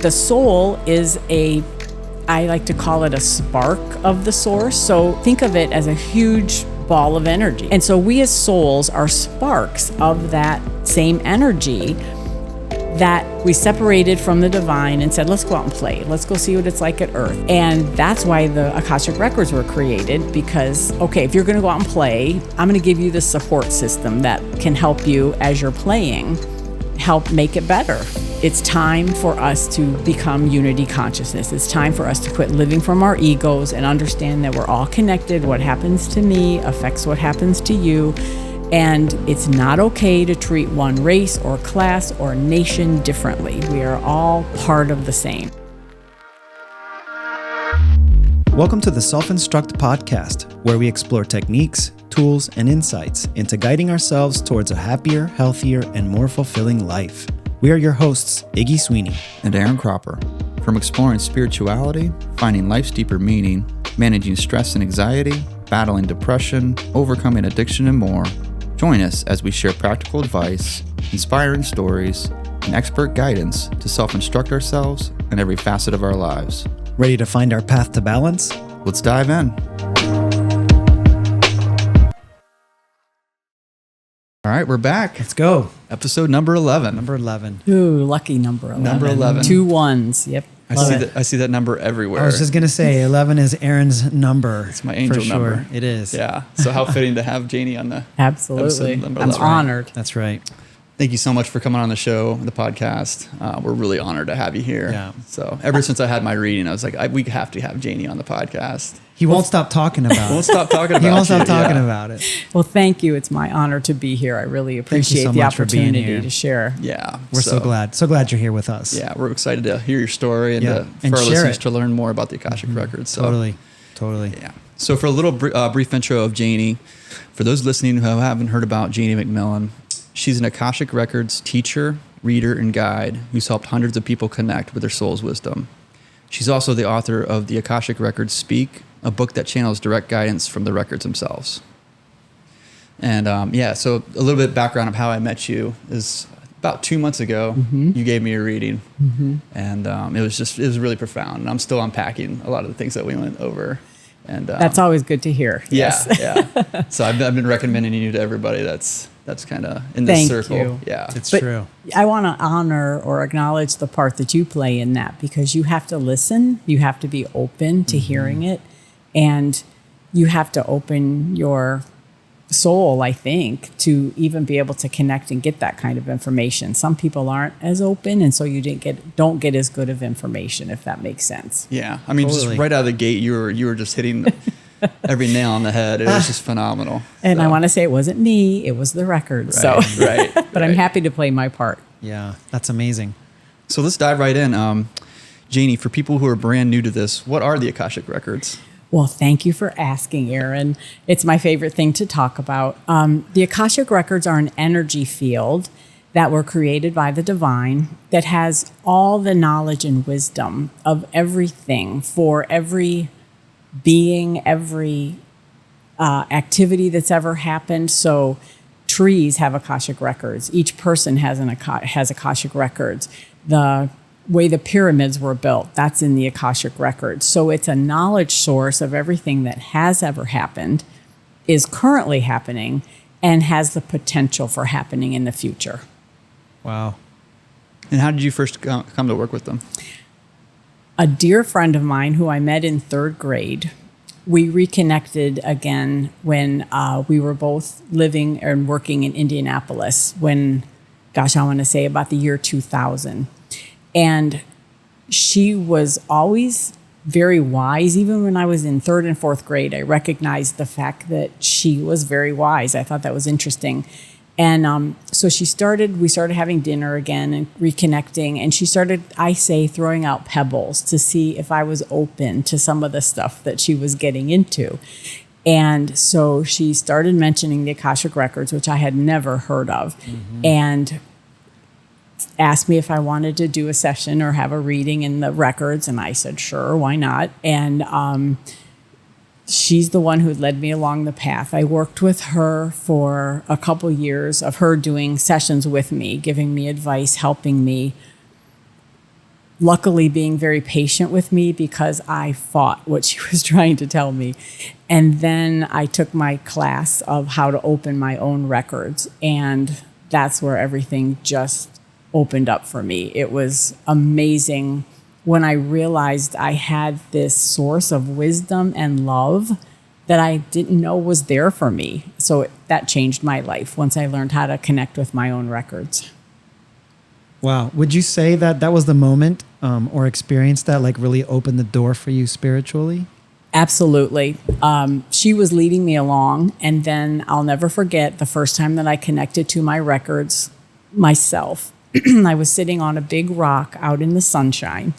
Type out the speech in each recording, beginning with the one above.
The soul is I like to call it a spark of the source. So think of it as a huge ball of energy. And so we as souls are sparks of that same energy that we separated from the divine and said, let's go out and play. Let's go see what it's like at Earth. And that's why the Akashic Records were created, because, okay, if you're going to go out and play, I'm going to give you the support system that can help you as you're playing, help make it better. It's time for us to become unity consciousness. It's time for us to quit living from our egos and understand that we're all connected. What happens to me affects what happens to you. And it's not okay to treat one race or class or nation differently. We are all part of the same. Welcome to the Self-Instruct podcast, where we explore techniques, tools, and insights into guiding ourselves towards a happier, healthier, and more fulfilling life. We are your hosts, Iggy Sweeney and Aaron Cropper. From exploring spirituality, finding life's deeper meaning, managing stress and anxiety, battling depression, overcoming addiction, and more, join us as we share practical advice, inspiring stories, and expert guidance to self-instruct ourselves in every facet of our lives. Ready to find our path to balance? Let's dive in. All right, we're back. Let's go. Episode number 11. Number 11. Ooh, lucky number 11. Number 11. 2 1s. Yep. I see that number everywhere. I was just going to say 11 is Aaron's number. It's my angel for number. Sure. It is. Yeah. So how fitting to have Janie on the Absolutely. episode number I'm 11. honored. That's right. Thank you so much for coming on the show, the podcast. We're really honored to have you here. Yeah. So ever since I had my reading, I was like, we have to have Janie on the podcast. He won't stop talking about it. Won't stop talking about it. He won't stop talking about it. Well, thank you. It's my honor to be here. I really appreciate so the much for being opportunity here. to share. Yeah. We're so glad. So glad you're here with us. Yeah, we're excited to hear your story and, Yeah. for And our share listeners it. to learn more about the Akashic Records. So, Totally. Yeah. So for a little brief intro of Janie, for those listening who haven't heard about Janie MacMillan, she's an Akashic Records teacher, reader, and guide who's helped hundreds of people connect with their soul's wisdom. She's also the author of the Akashic Records Speak, a book that channels direct guidance from the records themselves. And so a little bit of background of how I met you is about 2 months ago, you gave me a reading, and it was really profound. And I'm still unpacking a lot of the things that we went over. And That's always good to hear. Yes. Yeah. So I've been recommending you to everybody that's kind of in this Thank circle. you. Yeah, It's But true. I want to honor or acknowledge the part that you play in that, because you have to listen, you have to be open to hearing it, and you have to open your soul, I think, to even be able to connect and get that kind of information. Some people aren't as open, and so you don't get as good of information, if that makes sense. Yeah. I mean, Totally. just right out of the gate, you were just hitting every nail on the head. It was just phenomenal. And So, I want to say it wasn't me, it was the record. right, So, right. but I'm right. happy to play my part. Yeah, that's amazing. So let's dive right in. Janie, for people who are brand new to this, what are the Akashic Records? Well, thank you for asking, Aaron. It's my favorite thing to talk about. The Akashic Records are an energy field that were created by the divine that has all the knowledge and wisdom of everything for every being, every activity that's ever happened. So trees have Akashic Records. Each person has Akashic Records. The way the pyramids were built, that's in the Akashic Records. So it's a knowledge source of everything that has ever happened, is currently happening, and has the potential for happening in the future. Wow. And how did you first come to work with them? A dear friend of mine who I met in 3rd grade, we reconnected again when we were both living and working in Indianapolis when, I want to say about the year 2000. And she was always very wise. Even when I was in 3rd and 4th grade, I recognized the fact that she was very wise. I thought that was interesting. And so we started having dinner again and reconnecting. And she started, throwing out pebbles to see if I was open to some of the stuff that she was getting into. And so she started mentioning the Akashic Records, which I had never heard of. And asked me if I wanted to do a session or have a reading in the records. And I said, sure, why not? And she's the one who led me along the path. I worked with her for a couple years of her doing sessions with me, giving me advice, helping me. luckily being very patient with me because I fought what she was trying to tell me. And then I took my class of how to open my own records. And that's where everything just opened up for me. It was amazing when I realized I had this source of wisdom and love that I didn't know was there for me. So that changed my life once I learned how to connect with my own records. Wow. Would you say that that was the moment or experience that like really opened the door for you spiritually? Absolutely. She was leading me along. And then I'll never forget the first time that I connected to my records myself. I was sitting on a big rock out in the sunshine.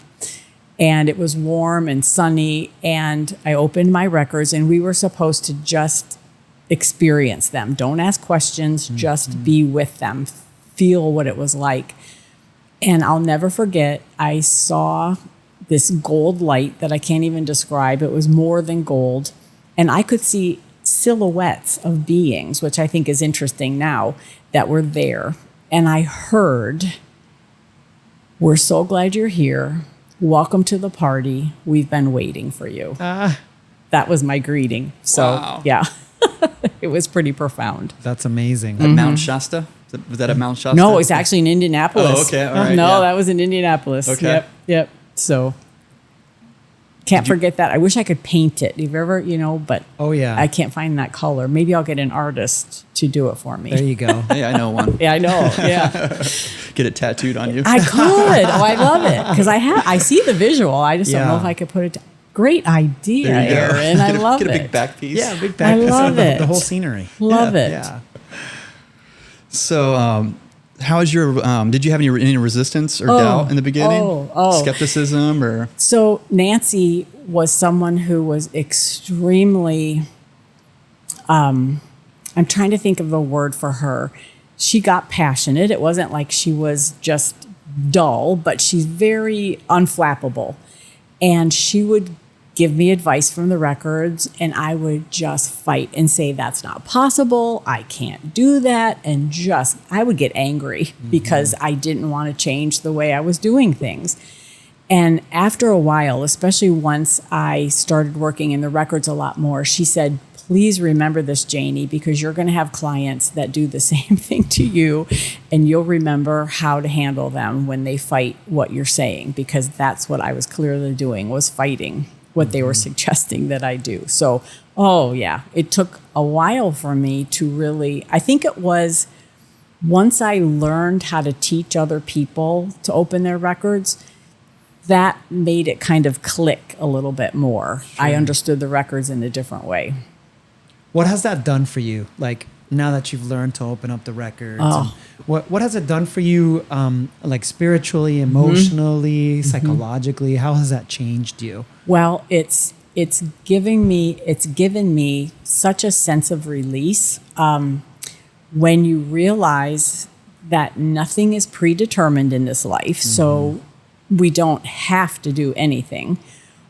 And it was warm and sunny. And I opened my records and we were supposed to just experience them. Don't ask questions, just be with them. Feel what it was like. And I'll never forget, I saw this gold light that I can't even describe. It was more than gold. And I could see silhouettes of beings, which I think is interesting now, that were there. And I heard, "We're so glad you're here. Welcome to the party. We've been waiting for you." That was my greeting. So, Wow. yeah, it was pretty profound. That's amazing. At Mount Shasta? Was that at Mount Shasta? No, it's actually in Indianapolis. Oh, okay. All right. No, Yeah. that was in Indianapolis. Okay. Yep. So can't forget that. I wish I could paint it. You've ever, but Oh, yeah. I can't find that color. Maybe I'll get an artist to do it for me. There you go. Hey, I know one. Yeah, I know. Yeah. Get it tattooed on you. I could. Oh, I love it. Because I see the visual. I just don't know Yeah. if I could put it. Great idea, There you go. Aaron. I love get it. a big back piece. Yeah, big back. I love the, it. the whole scenery. Love it. Yeah. So, how is your? Did you have any resistance or doubt in the beginning? Oh. Skepticism or? So Nancy was someone who was extremely, I'm trying to think of a word for her. She got passionate. It wasn't like she was just dull, but she's very unflappable. And she would give me advice from the records and I would just fight and say, "That's not possible. I can't do that." And I would get angry because I didn't want to change the way I was doing things. And after a while, especially once I started working in the records a lot more, she said, "Please remember this, Janie, because you're going to have clients that do the same thing to you, and you'll remember how to handle them when they fight what you're saying," because that's what I was clearly doing, was fighting what they were suggesting that I do. So, it took a while for me to really, I think it was once I learned how to teach other people to open their records, that made it kind of click a little bit more. Sure. I understood the records in a different way. What has that done for you? Like now that you've learned to open up the records, what has it done for you? Like spiritually, emotionally, psychologically, how has that changed you? Well, it's given me such a sense of release when you realize that nothing is predetermined in this life. So we don't have to do anything.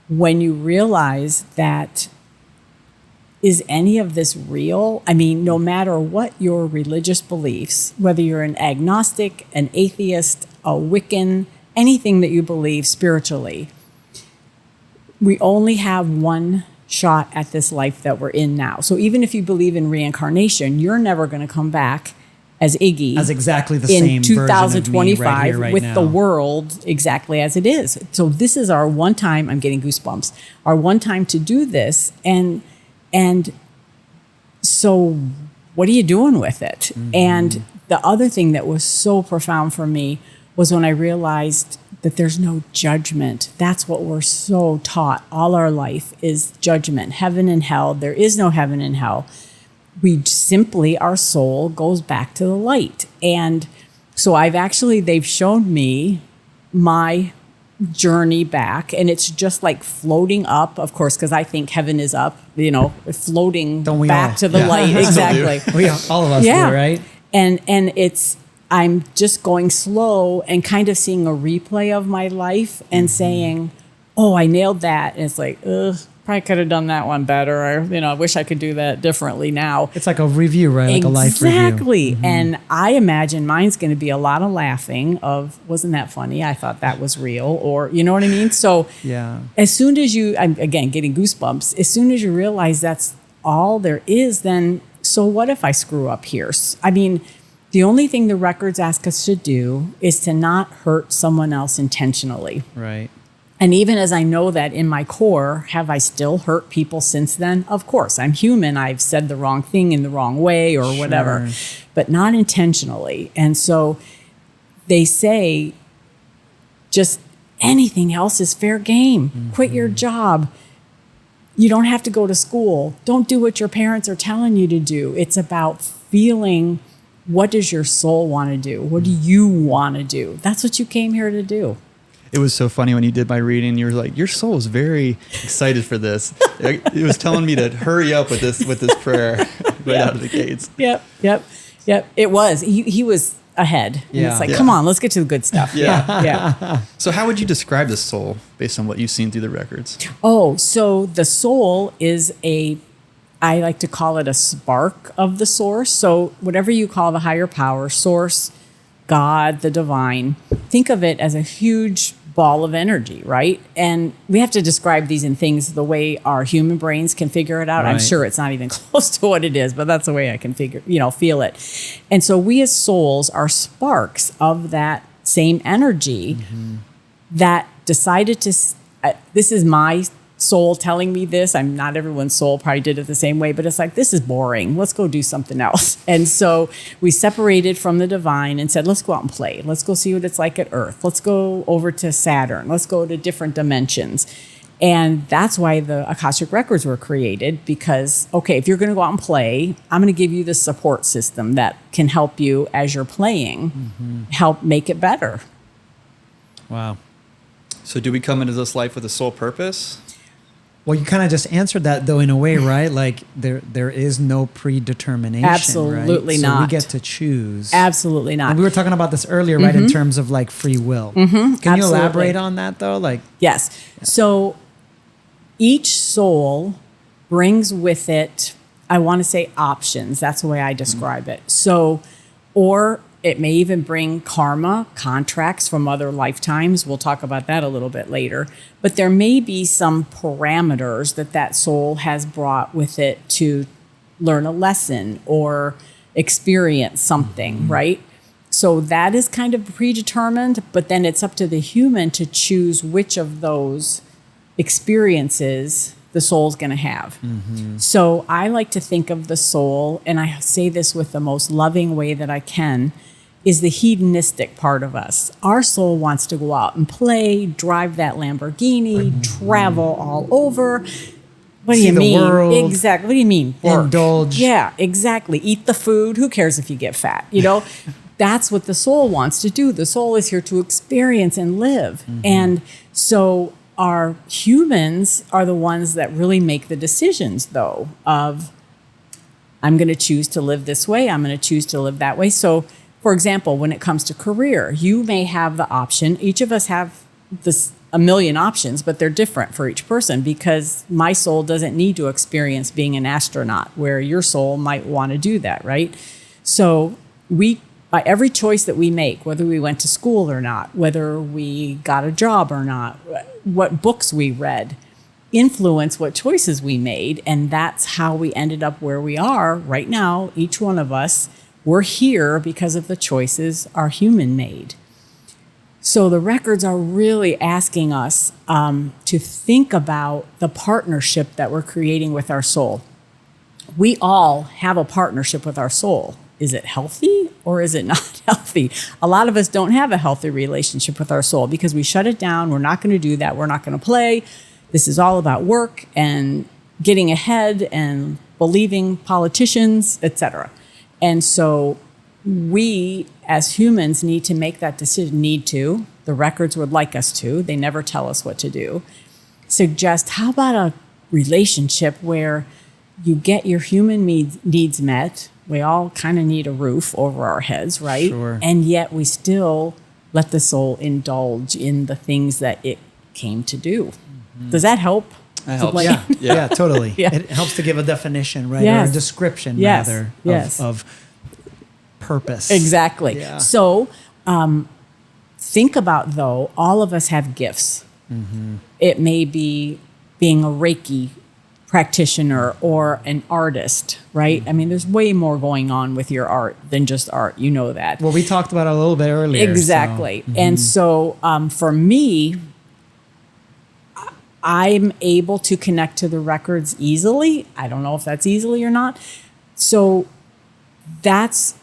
When you realize that, is any of this real? I mean, no matter what your religious beliefs, whether you're an agnostic, an atheist, a Wiccan, anything that you believe spiritually, we only have one shot at this life that we're in now. So even if you believe in reincarnation, you're never going to come back as Iggy As exactly the in same version of me 2025 right here, right with now. the world exactly as it is. So this is our one time, I'm getting goosebumps, our one time to do this. And so what are you doing with it? And the other thing that was so profound for me was when I realized that there's no judgment. That's what we're so taught all our life is judgment, heaven and hell. There is no heaven and hell. We simply, our soul goes back to the light. And so they've shown me my journey back, and it's just like floating up, of course, because I think heaven is up, floating Don't we back all? to the light. Exactly. All of us do, right? And I'm just going slow and kind of seeing a replay of my life and saying, "Oh, I nailed that." And it's like, probably could have done that one better. Or, I wish I could do that differently now. It's like a review, right? Like a life review. Exactly. And I imagine mine's going to be a lot of laughing of, wasn't that funny? I thought that was real. Or, you know what I mean? So yeah. As soon as I'm again getting goosebumps, as soon as you realize that's all there is, then so what if I screw up here? I mean, the only thing the records ask us to do is to not hurt someone else intentionally. Right. And even as I know that in my core, have I still hurt people since then? Of course, I'm human. I've said the wrong thing in the wrong way or whatever, but not intentionally. And so they say just anything else is fair game. Mm-hmm. Quit your job. You don't have to go to school. Don't do what your parents are telling you to do. It's about feeling, what does your soul want to do? What do you want to do? That's what you came here to do. It was so funny when you did my reading. You were like, your soul is very excited for this. It was telling me to hurry up with this prayer out of the gates. Yep. It was. He was ahead. And it's like, come on, let's get to the good stuff. Yeah. So how would you describe the soul based on what you've seen through the records? Oh, so the soul is I like to call it a spark of the source. So whatever you call the higher power, source, God, the divine, think of it as a huge ball of energy, right? And we have to describe these in things the way our human brains can figure it out. Right. I'm sure it's not even close to what it is, but that's the way I can feel it. And so we as souls are sparks of that same energy that decided to, this is my soul telling me this. I'm not everyone's soul probably did it the same way, but it's like, this is boring. Let's go do something else. And so we separated from the divine and said, let's go out and play. Let's go see what it's like at Earth. Let's go over to Saturn. Let's go to different dimensions. And that's why the Akashic Records were created, because, okay, if you're going to go out and play, I'm going to give you the support system that can help you as you're playing, help make it better. Wow. So do we come into this life with a soul purpose? Well, you kind of just answered that, though, in a way, right? Like there is no predetermination. Absolutely right? not. So we get to choose. Absolutely not. And we were talking about this earlier, right? In terms of like free will. Can you elaborate on that, though? Yes. Yeah. So each soul brings with it, I want to say, options. That's the way I describe it. So, or it may even bring karma, contracts from other lifetimes. We'll talk about that a little bit later. But there may be some parameters that soul has brought with it to learn a lesson or experience something, right? So that is kind of predetermined, but then it's up to the human to choose which of those experiences the soul's going to have. So I like to think of the soul, and I say this with the most loving way that I can, is the hedonistic part of us. Our soul wants to go out and play, drive that Lamborghini, travel all over. What do you mean? World, exactly. What do you mean? Work. Indulge. Yeah, exactly. Eat the food. Who cares if you get fat? That's what the soul wants to do. The soul is here to experience and live. And so our humans are the ones that really make the decisions, though, of I'm going to choose to live this way. I'm going to choose to live that way. So, for example, when it comes to career, you may have the option. Each of us have a million options, but they're different for each person, because my soul doesn't need to experience being an astronaut, where your soul might want to do that, right? So by every choice that we make, whether we went to school or not, whether we got a job or not, what books we read, influence what choices we made. And that's how we ended up where we are right now. Each one of us, we're here because of the choices our human made. So the records are really asking us to think about the partnership that we're creating with our soul. We all have a partnership with our soul. Is it healthy or is it not healthy? A lot of us don't have a healthy relationship with our soul because we shut it down. We're not going to do that. We're not going to play. This is all about work and getting ahead and believing politicians, etc. And so we as humans need to make that decision. The records would like us to. They never tell us what to do. Suggest, how about a relationship where you get your human needs met? We all kind of need a roof over our heads, right? Sure. And yet we still let the soul indulge in the things that it came to do. Does that help? That helps. Like- Yeah, totally. Yeah. It helps to give a definition, right? Yes. Or a description, Yes. rather, Yes. of purpose. Exactly. Yeah. So think about, though, all of us have gifts. It may be being a Reiki practitioner or an artist, right? I mean, there's way more going on with your art than just art. You know that. Well, we talked about it a little bit earlier. Exactly. So, And so for me, I'm able to connect to the records easily. I don't know if that's easily or not. So that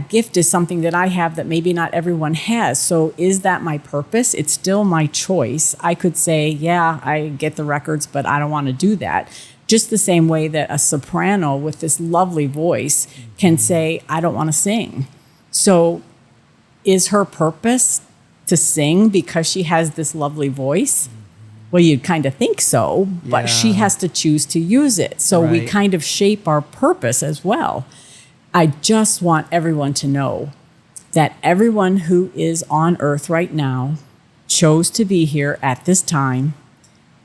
gift is something that I have that maybe not everyone has. So is that my purpose? It's still my choice. I could say, yeah, I get the records, but I don't want to do that. Just the same way that a soprano with this lovely voice can say, I don't want to sing. So is her purpose to sing because she has this lovely voice? Well, you'd kind of think so, but she Yeah. has to choose to use it. So we Right. kind of shape our purpose as well. I just want everyone to know that everyone who is on earth right now chose to be here at this time.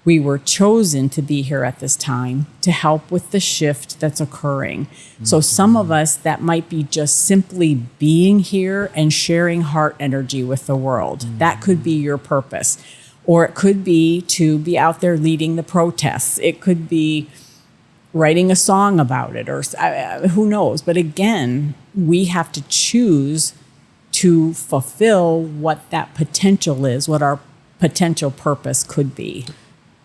We were chosen to be here at this time to help with the shift that's occurring. So some of us, that might be just simply being here and sharing heart energy with the world. That could be your purpose. Or it could be to be out there leading the protests. It could be writing a song about it, or who knows. But again, we have to choose to fulfill what that potential is, what our potential purpose could be.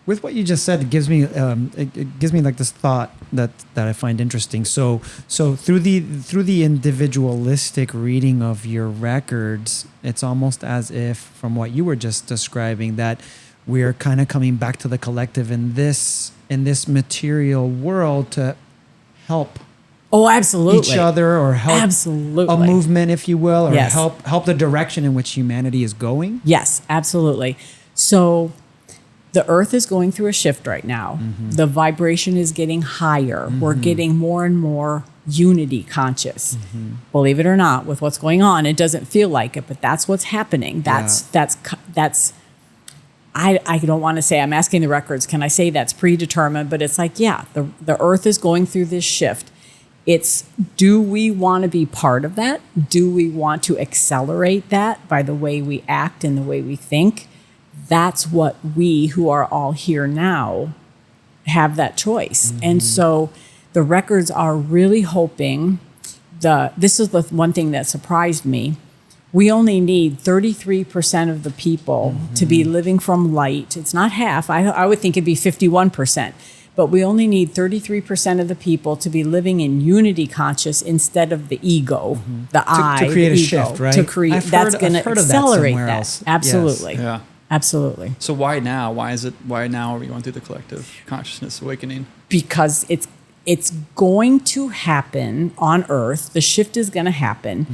With what you just said, it gives me like this thought that I find interesting. So through the individualistic reading of your records, it's almost as if, from what you were just describing, that we're kind of coming back to the collective in this material world to help Oh, absolutely. each other, or help Absolutely. a movement, if you will, or Yes. help the direction in which humanity is going. Yes, absolutely. So the earth is going through a shift right now. The vibration is getting higher. We're getting more and more unity conscious. Believe it or not, with what's going on, it doesn't feel like it, but that's what's happening. That's I don't want to say, I'm asking the records, can I say that's predetermined? But it's like, yeah, the earth is going through this shift. It's, do we want to be part of that? Do we want to accelerate that by the way we act and the way we think? That's what we who are all here now have that choice. And so the records are really hoping, this is the one thing that surprised me. We only need 33% of the people to be living from light. It's not half. I would think it'd be 51%. But we only need 33% of the people to be living in unity conscious instead of the ego, the I, to create the a ego, shift, right? To create, I've that's heard- going I've to heard of that accelerate somewhere that. else. Absolutely. Yeah. Absolutely. So why now? Why now are we going through the collective consciousness awakening? Because it's going to happen on Earth. The shift is going to happen.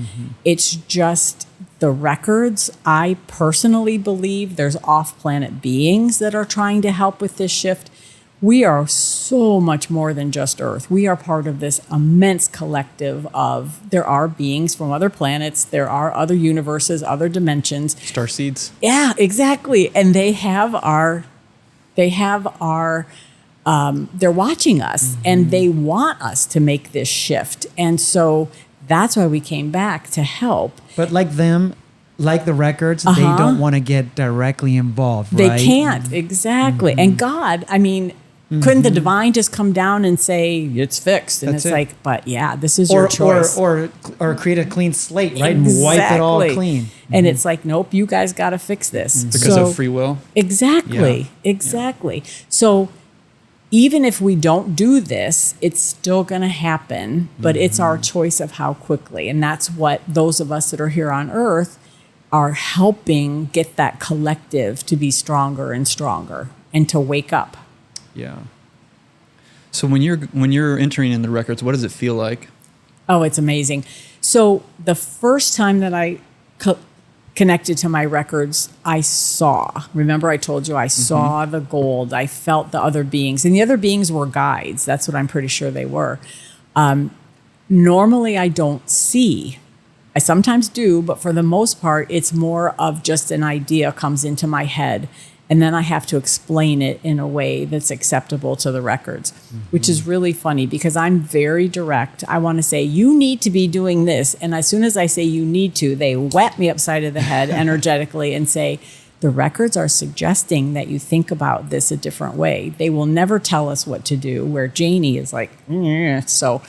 It's just the records. I personally believe there's off-planet beings that are trying to help with this shift. We are so much more than just Earth. We are part of this immense collective of, there are beings from other planets, there are other universes, other dimensions. Starseeds. Yeah, exactly. And they're watching us and they want us to make this shift. And so that's why we came back to help. But like them, like the records, they don't want to get directly involved, They right? can't, exactly. And God, I mean, couldn't the divine just come down and say, it's fixed? And That's it's it. like, but yeah, this is your choice. or create a clean slate, right? And wipe it all Exactly. clean. And it's like, nope, you guys got to fix this. Because of free will? Exactly. So even if we don't do this, it's still going to happen, but it's our choice of how quickly. And that's what those of us that are here on Earth are helping get that collective to be stronger and stronger and to wake up. Yeah. So when you're entering in the records, what does it feel like? Oh, it's amazing. So the first time that I connected to my records, I saw. Remember I told you I saw the gold. I felt the other beings. And the other beings were guides. That's what I'm pretty sure they were. Normally I don't see. I sometimes do, but for the most part, it's more of just an idea comes into my head. And then I have to explain it in a way that's acceptable to the records, which is really funny because I'm very direct. I want to say, you need to be doing this. And as soon as I say you need to, they whap me upside of the head energetically and say, the records are suggesting that you think about this a different way. They will never tell us what to do, where Janie is like, so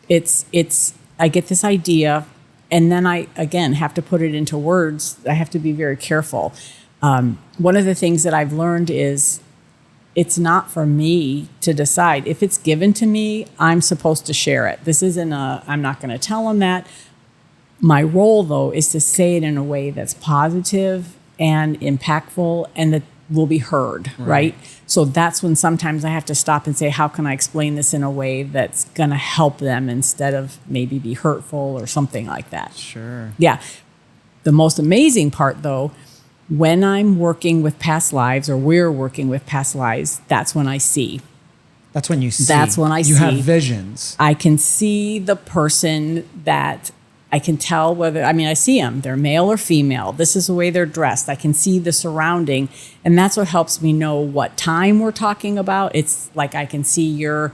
it's I get this idea, and then I, again, have to put it into words. I have to be very careful. One of the things that I've learned is it's not for me to decide. If it's given to me, I'm supposed to share it. This isn't I'm not going to tell them that. My role, though, is to say it in a way that's positive and impactful and that will be heard, right? So that's when sometimes I have to stop and say, how can I explain this in a way that's going to help them instead of maybe be hurtful or something like that. Sure. Yeah. The most amazing part, though, when I'm working with past lives or we're working with past lives, that's when I see. That's when you see. That's when I see. You have visions. I can see the person that I can tell whether, I see them, they're male or female. This is the way they're dressed. I can see the surrounding. And that's what helps me know what time we're talking about. It's like I can see you're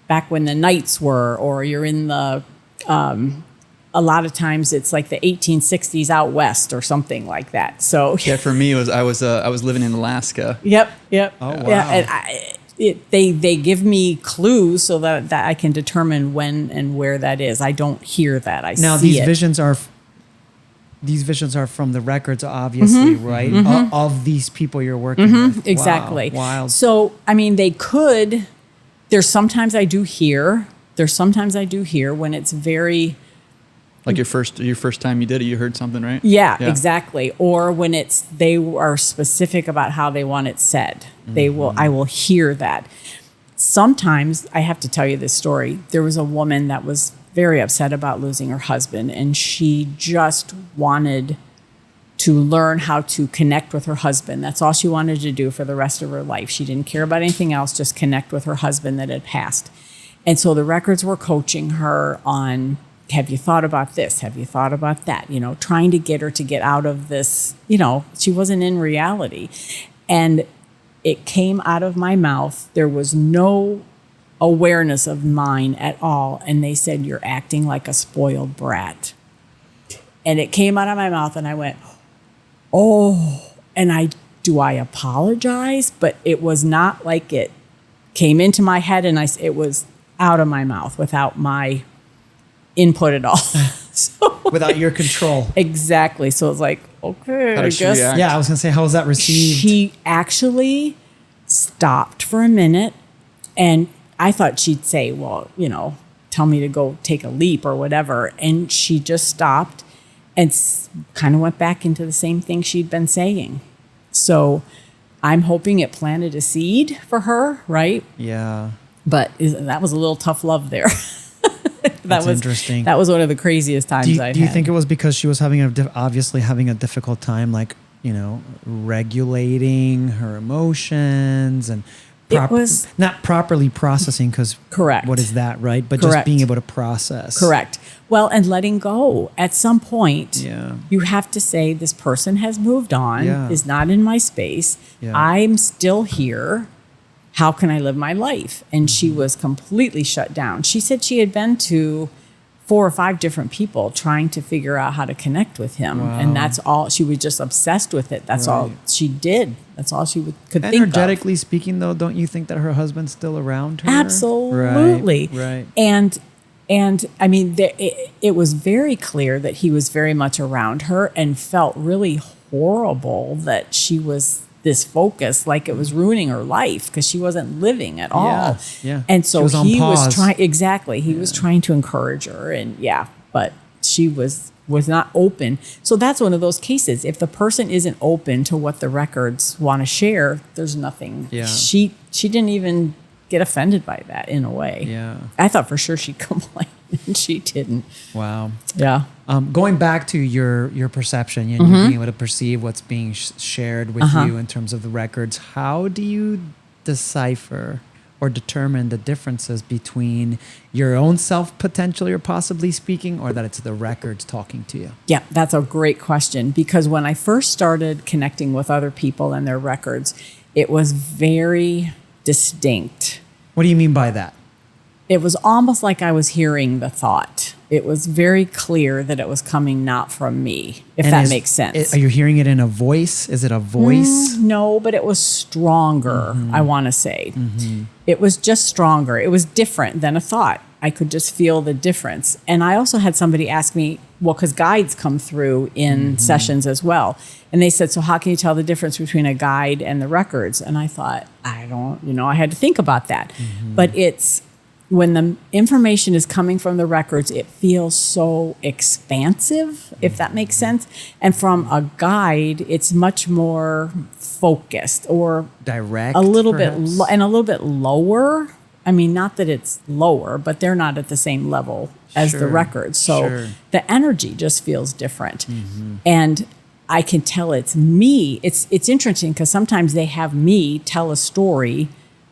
back when the knights were, or you're in the, a lot of times it's like the 1860s out west or something like that. So yeah, for me, I was living in Alaska. Yep. Oh, wow. Yeah, and they give me clues so that I can determine when and where that is. I don't hear that. I now see these it. These visions are from the records, obviously, right? Of these people you're working with. Exactly. Wow. Wild. So they could. There's sometimes I do hear. When it's very. Like your first time you did it, you heard something, right? Yeah, exactly. Or when they are specific about how they want it said. I will hear that. Sometimes I have to tell you this story. There was a woman that was very upset about losing her husband, and she just wanted to learn how to connect with her husband. That's all she wanted to do for the rest of her life. She didn't care about anything else, just connect with her husband that had passed. And so the records were coaching her on, have you thought about this? Have you thought about that? Trying to get her to get out of this, she wasn't in reality. And it came out of my mouth. There was no awareness of mine at all. And they said, you're acting like a spoiled brat. And it came out of my mouth and I went, oh, and I apologize? But it was not like it came into my head and it was out of my mouth without my input at all. So, without your control. Exactly. So it's like, okay, How did she react? Yeah, I was going to say, how was that received? She actually stopped for a minute, and I thought she'd say, well, tell me to go take a leap or whatever. And she just stopped and kind of went back into the same thing she'd been saying. So I'm hoping it planted a seed for her, right? Yeah. But that was a little tough love there. That's interesting. That was one of the craziest times I've had. Do you think it was because she was obviously having a difficult time, like, regulating her emotions and it was not properly processing? Because correct. What is that, right? But correct. Just being able to process. Correct. Well, and letting go. At some point, yeah. You have to say, this person has moved on, is not in my space. Yeah. I'm still here. How can I live my life? And she was completely shut down. She said she had been to 4 or 5 different people trying to figure out how to connect with him. Wow. And that's all. She was just obsessed with it. That's all she did. That's all she could think of. Energetically speaking, though, don't you think that her husband's still around her? Absolutely. Right. And it was very clear that he was very much around her and felt really horrible that she was this focus, like it was ruining her life because she wasn't living at all. Yeah. And so he was trying, exactly. He was trying to encourage her but she was not open. So that's one of those cases. If the person isn't open to what the records want to share, there's nothing. Yeah. She didn't even get offended by that in a way. Yeah. I thought for sure she'd complain and she didn't. Wow. Yeah. Going back to your perception and you being able to perceive what's being shared with you in terms of the records, how do you decipher or determine the differences between your own self potentially or possibly speaking, or that it's the records talking to you? Yeah, that's a great question, because when I first started connecting with other people and their records, it was very distinct. What do you mean by that? It was almost like I was hearing the thought. It was very clear that it was coming not from me, if And that makes sense. Are you hearing it in a voice? Is it a voice? No, but it was stronger, I want to say. It was just stronger. It was different than a thought. I could just feel the difference. And I also had somebody ask me, well, because guides come through in sessions as well. And they said, so how can you tell the difference between a guide and the records? And I thought, I had to think about that. But it's, when the information is coming from the records, it feels so expansive, if that makes sense. And from a guide, it's much more focused or Direct, a little perhaps? bit and a little bit lower. I mean, not that it's lower, but they're not at the same level as the Sure, records. So sure. the energy just feels different. And I can tell it's me. It's interesting because sometimes they have me tell a story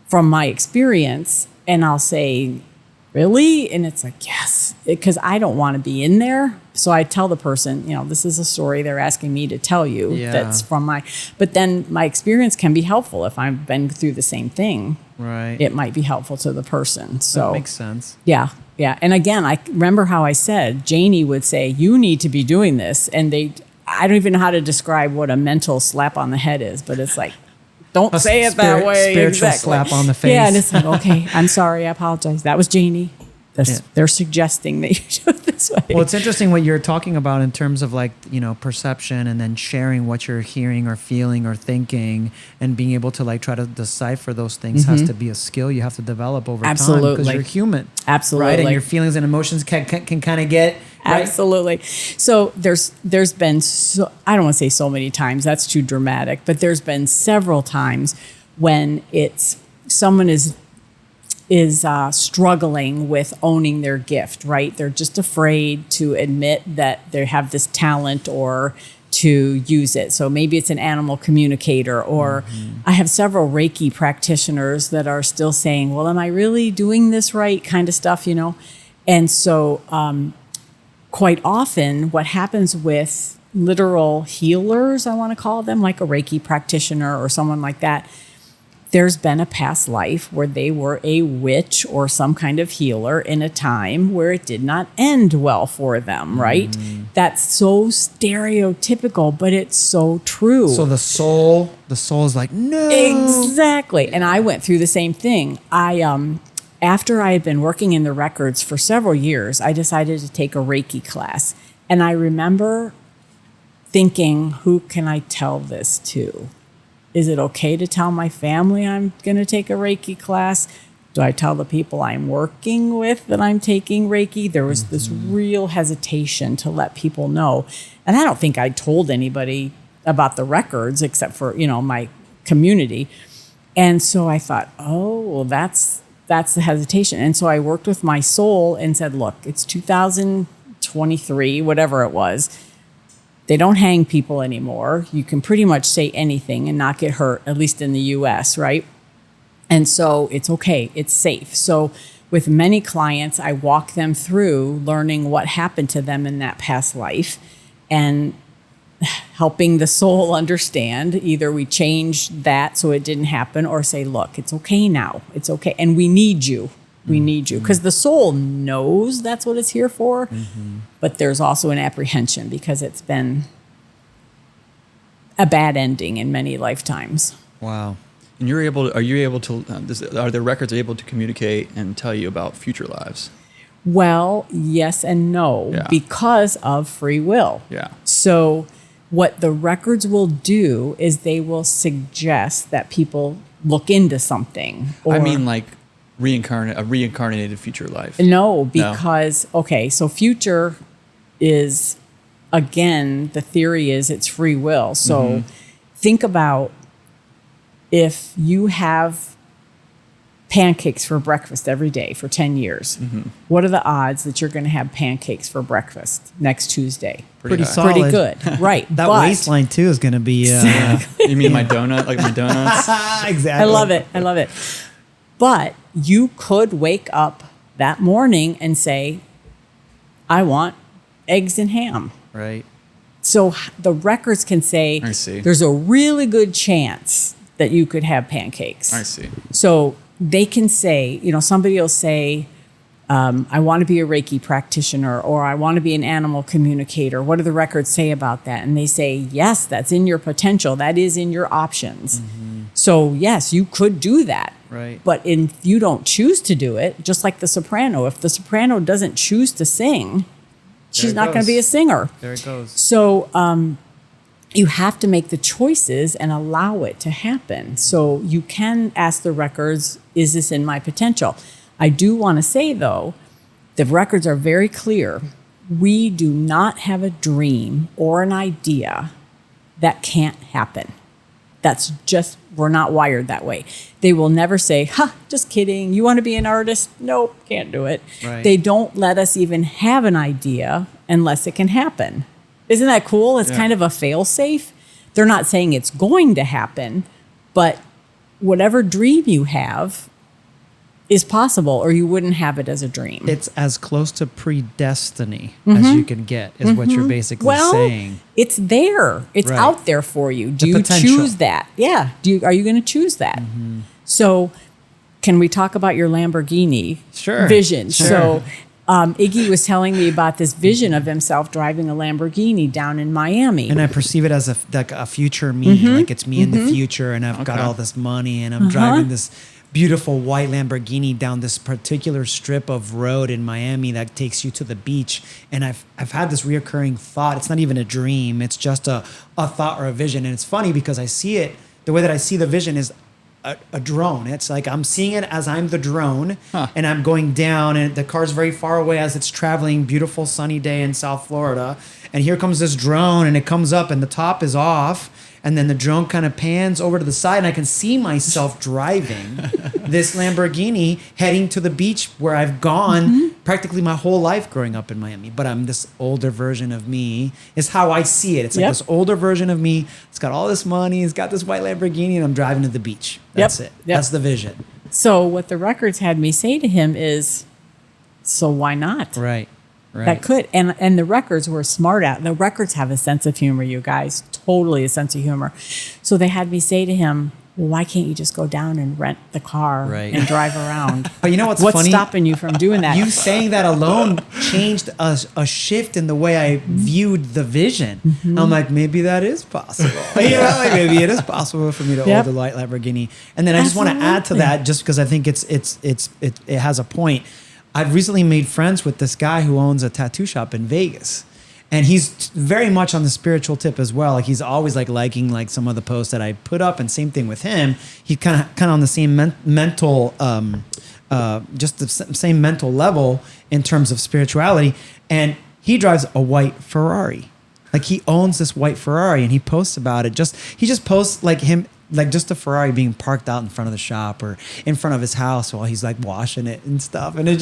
from my experience, and I'll say, really? And it's like, yes, because I don't want to be in there. So I tell the person, this is a story they're asking me to tell you. Yeah. That's from but then my experience can be helpful. If I've been through the same thing, Right. it might be helpful to the person. So That makes sense. yeah. Yeah. And again, I remember how I said, Janie would say, you need to be doing this. And I don't even know how to describe what a mental slap on the head is, but it's like, don't say it that way. Spiritual Exactly. slap on the face. Yeah, and it's like, okay, I'm sorry, I apologize. That was Janie. They're suggesting that you do it this way. Well, it's interesting what you're talking about in terms of perception and then sharing what you're hearing or feeling or thinking, and being able to try to decipher those things has to be a skill you have to develop over time, Absolutely. because you're human. Absolutely. Right? And your feelings and emotions can kind of get... Right? Absolutely. So there's been, I don't want to say so many times, that's too dramatic, but there's been several times when someone is struggling with owning their gift, right? They're just afraid to admit that they have this talent or to use it. So maybe it's an animal communicator, or I have several Reiki practitioners that are still saying, well, am I really doing this right? Kind of stuff, And so quite often what happens with literal healers, I want to call them, like a Reiki practitioner or someone like that, there's been a past life where they were a witch or some kind of healer in a time where it did not end well for them, right? That's so stereotypical, but it's so true. So the soul is like, no. Exactly. And I went through the same thing. After I had been working in the records for several years, I decided to take a Reiki class. And I remember thinking, who can I tell this to? Is it okay to tell my family I'm going to take a Reiki class? Do I tell the people I'm working with that I'm taking Reiki? There was this real hesitation to let people know. And I don't think I told anybody about the records except for, my community. And so I thought, oh, well, that's the hesitation. And so I worked with my soul and said, look, it's 2023, whatever it was. They don't hang people anymore. You can pretty much say anything and not get hurt, at least in the US, right? And so it's okay. It's safe. So with many clients, I walk them through learning what happened to them in that past life and helping the soul understand. Either we change that so it didn't happen, or say, look, it's okay now. It's okay. And we need you. We need you. Because the soul knows that's what it's here for. But there's also an apprehension because it's been a bad ending in many lifetimes. Wow. And are the records able to communicate and tell you about future lives? Well, yes and no, Yeah. because of free will. Yeah. So what the records will do is they will suggest that people look into something. I mean, like a reincarnated future life. No, because, okay, so future is, again, the theory is it's free will. So think about if you have pancakes for breakfast every day for 10 years, what are the odds that you're going to have pancakes for breakfast next Tuesday? Pretty solid. Pretty good, right. That but, waistline too is going to be... You mean my donut, like my donuts? exactly. I love it. But you could wake up that morning and say, I want eggs and ham. Right. So the records can say, I see. there's a really good chance that you could have pancakes. I see. So they can say, somebody will say, I want to be a Reiki practitioner, or I want to be an animal communicator. What do the records say about that? And they say, yes, that's in your potential. That is in your options. Mm-hmm. So yes, you could do that. Right. But if you don't choose to do it, just like the soprano, if the soprano doesn't choose to sing, she's not going to be a singer. There it goes. So you have to make the choices and allow it to happen. So you can ask the records, is this in my potential? I do want to say, though, the records are very clear. We do not have a dream or an idea that can't happen. That's just, we're not wired that way. They will never say, just kidding. You want to be an artist? Nope, can't do it. Right. They don't let us even have an idea unless it can happen. Isn't that cool? It's kind of a fail-safe. They're not saying it's going to happen, but whatever dream you have is possible, or you wouldn't have it as a dream. It's as close to predestiny as you can get, is what you're basically saying. It's there. It's out there for you. Do you potential. choose that? Yeah. Are you going to choose that? So can we talk about your Lamborghini vision? Sure. So Iggy was telling me about this vision of himself driving a Lamborghini down in Miami. And I perceive it as a future me, like it's me in the future, and I've got all this money, and I'm driving this beautiful white Lamborghini down this particular strip of road in Miami that takes you to the beach. And I've had this reoccurring thought. It's not even a dream. It's just a thought or a vision. And it's funny because I see it, the way that I see the vision is a drone. It's like I'm seeing it as I'm the drone, and I'm going down, and the car's very far away as it's traveling. Beautiful sunny day in South Florida. And here comes this drone, and it comes up, and the top is off. And then the drone kind of pans over to the side, and I can see myself driving this Lamborghini heading to the beach where I've gone practically my whole life growing up in Miami. But I'm this older version of me, is how I see it. It's like this older version of me. It's got all this money. It's got this white Lamborghini, and I'm driving to the beach. That's it. That's the vision. So what the records had me say to him is, so why not? Right. Right. That could. And the records were smart at. The records have a sense of humor, you guys. Totally a sense of humor. So they had me say to him, well, why can't you just go down and rent the car and drive around? But you know what's funny? What's stopping you from doing that? You saying that alone changed a shift in the way I viewed the vision. I'm like, maybe that is possible. Like maybe it is possible for me to own the light Lamborghini. And then I just want to add to that, just because I think it has a point. I've recently made friends with this guy who owns a tattoo shop in Vegas. And he's very much on the spiritual tip as well. Like he's always liking some of the posts that I put up, and same thing with him. He's kind of on the same mental, just the same mental level in terms of spirituality. And he drives a white Ferrari. Like he owns this white Ferrari, and he posts about it. He just posts just a Ferrari being parked out in front of the shop or in front of his house while he's washing it and stuff. And I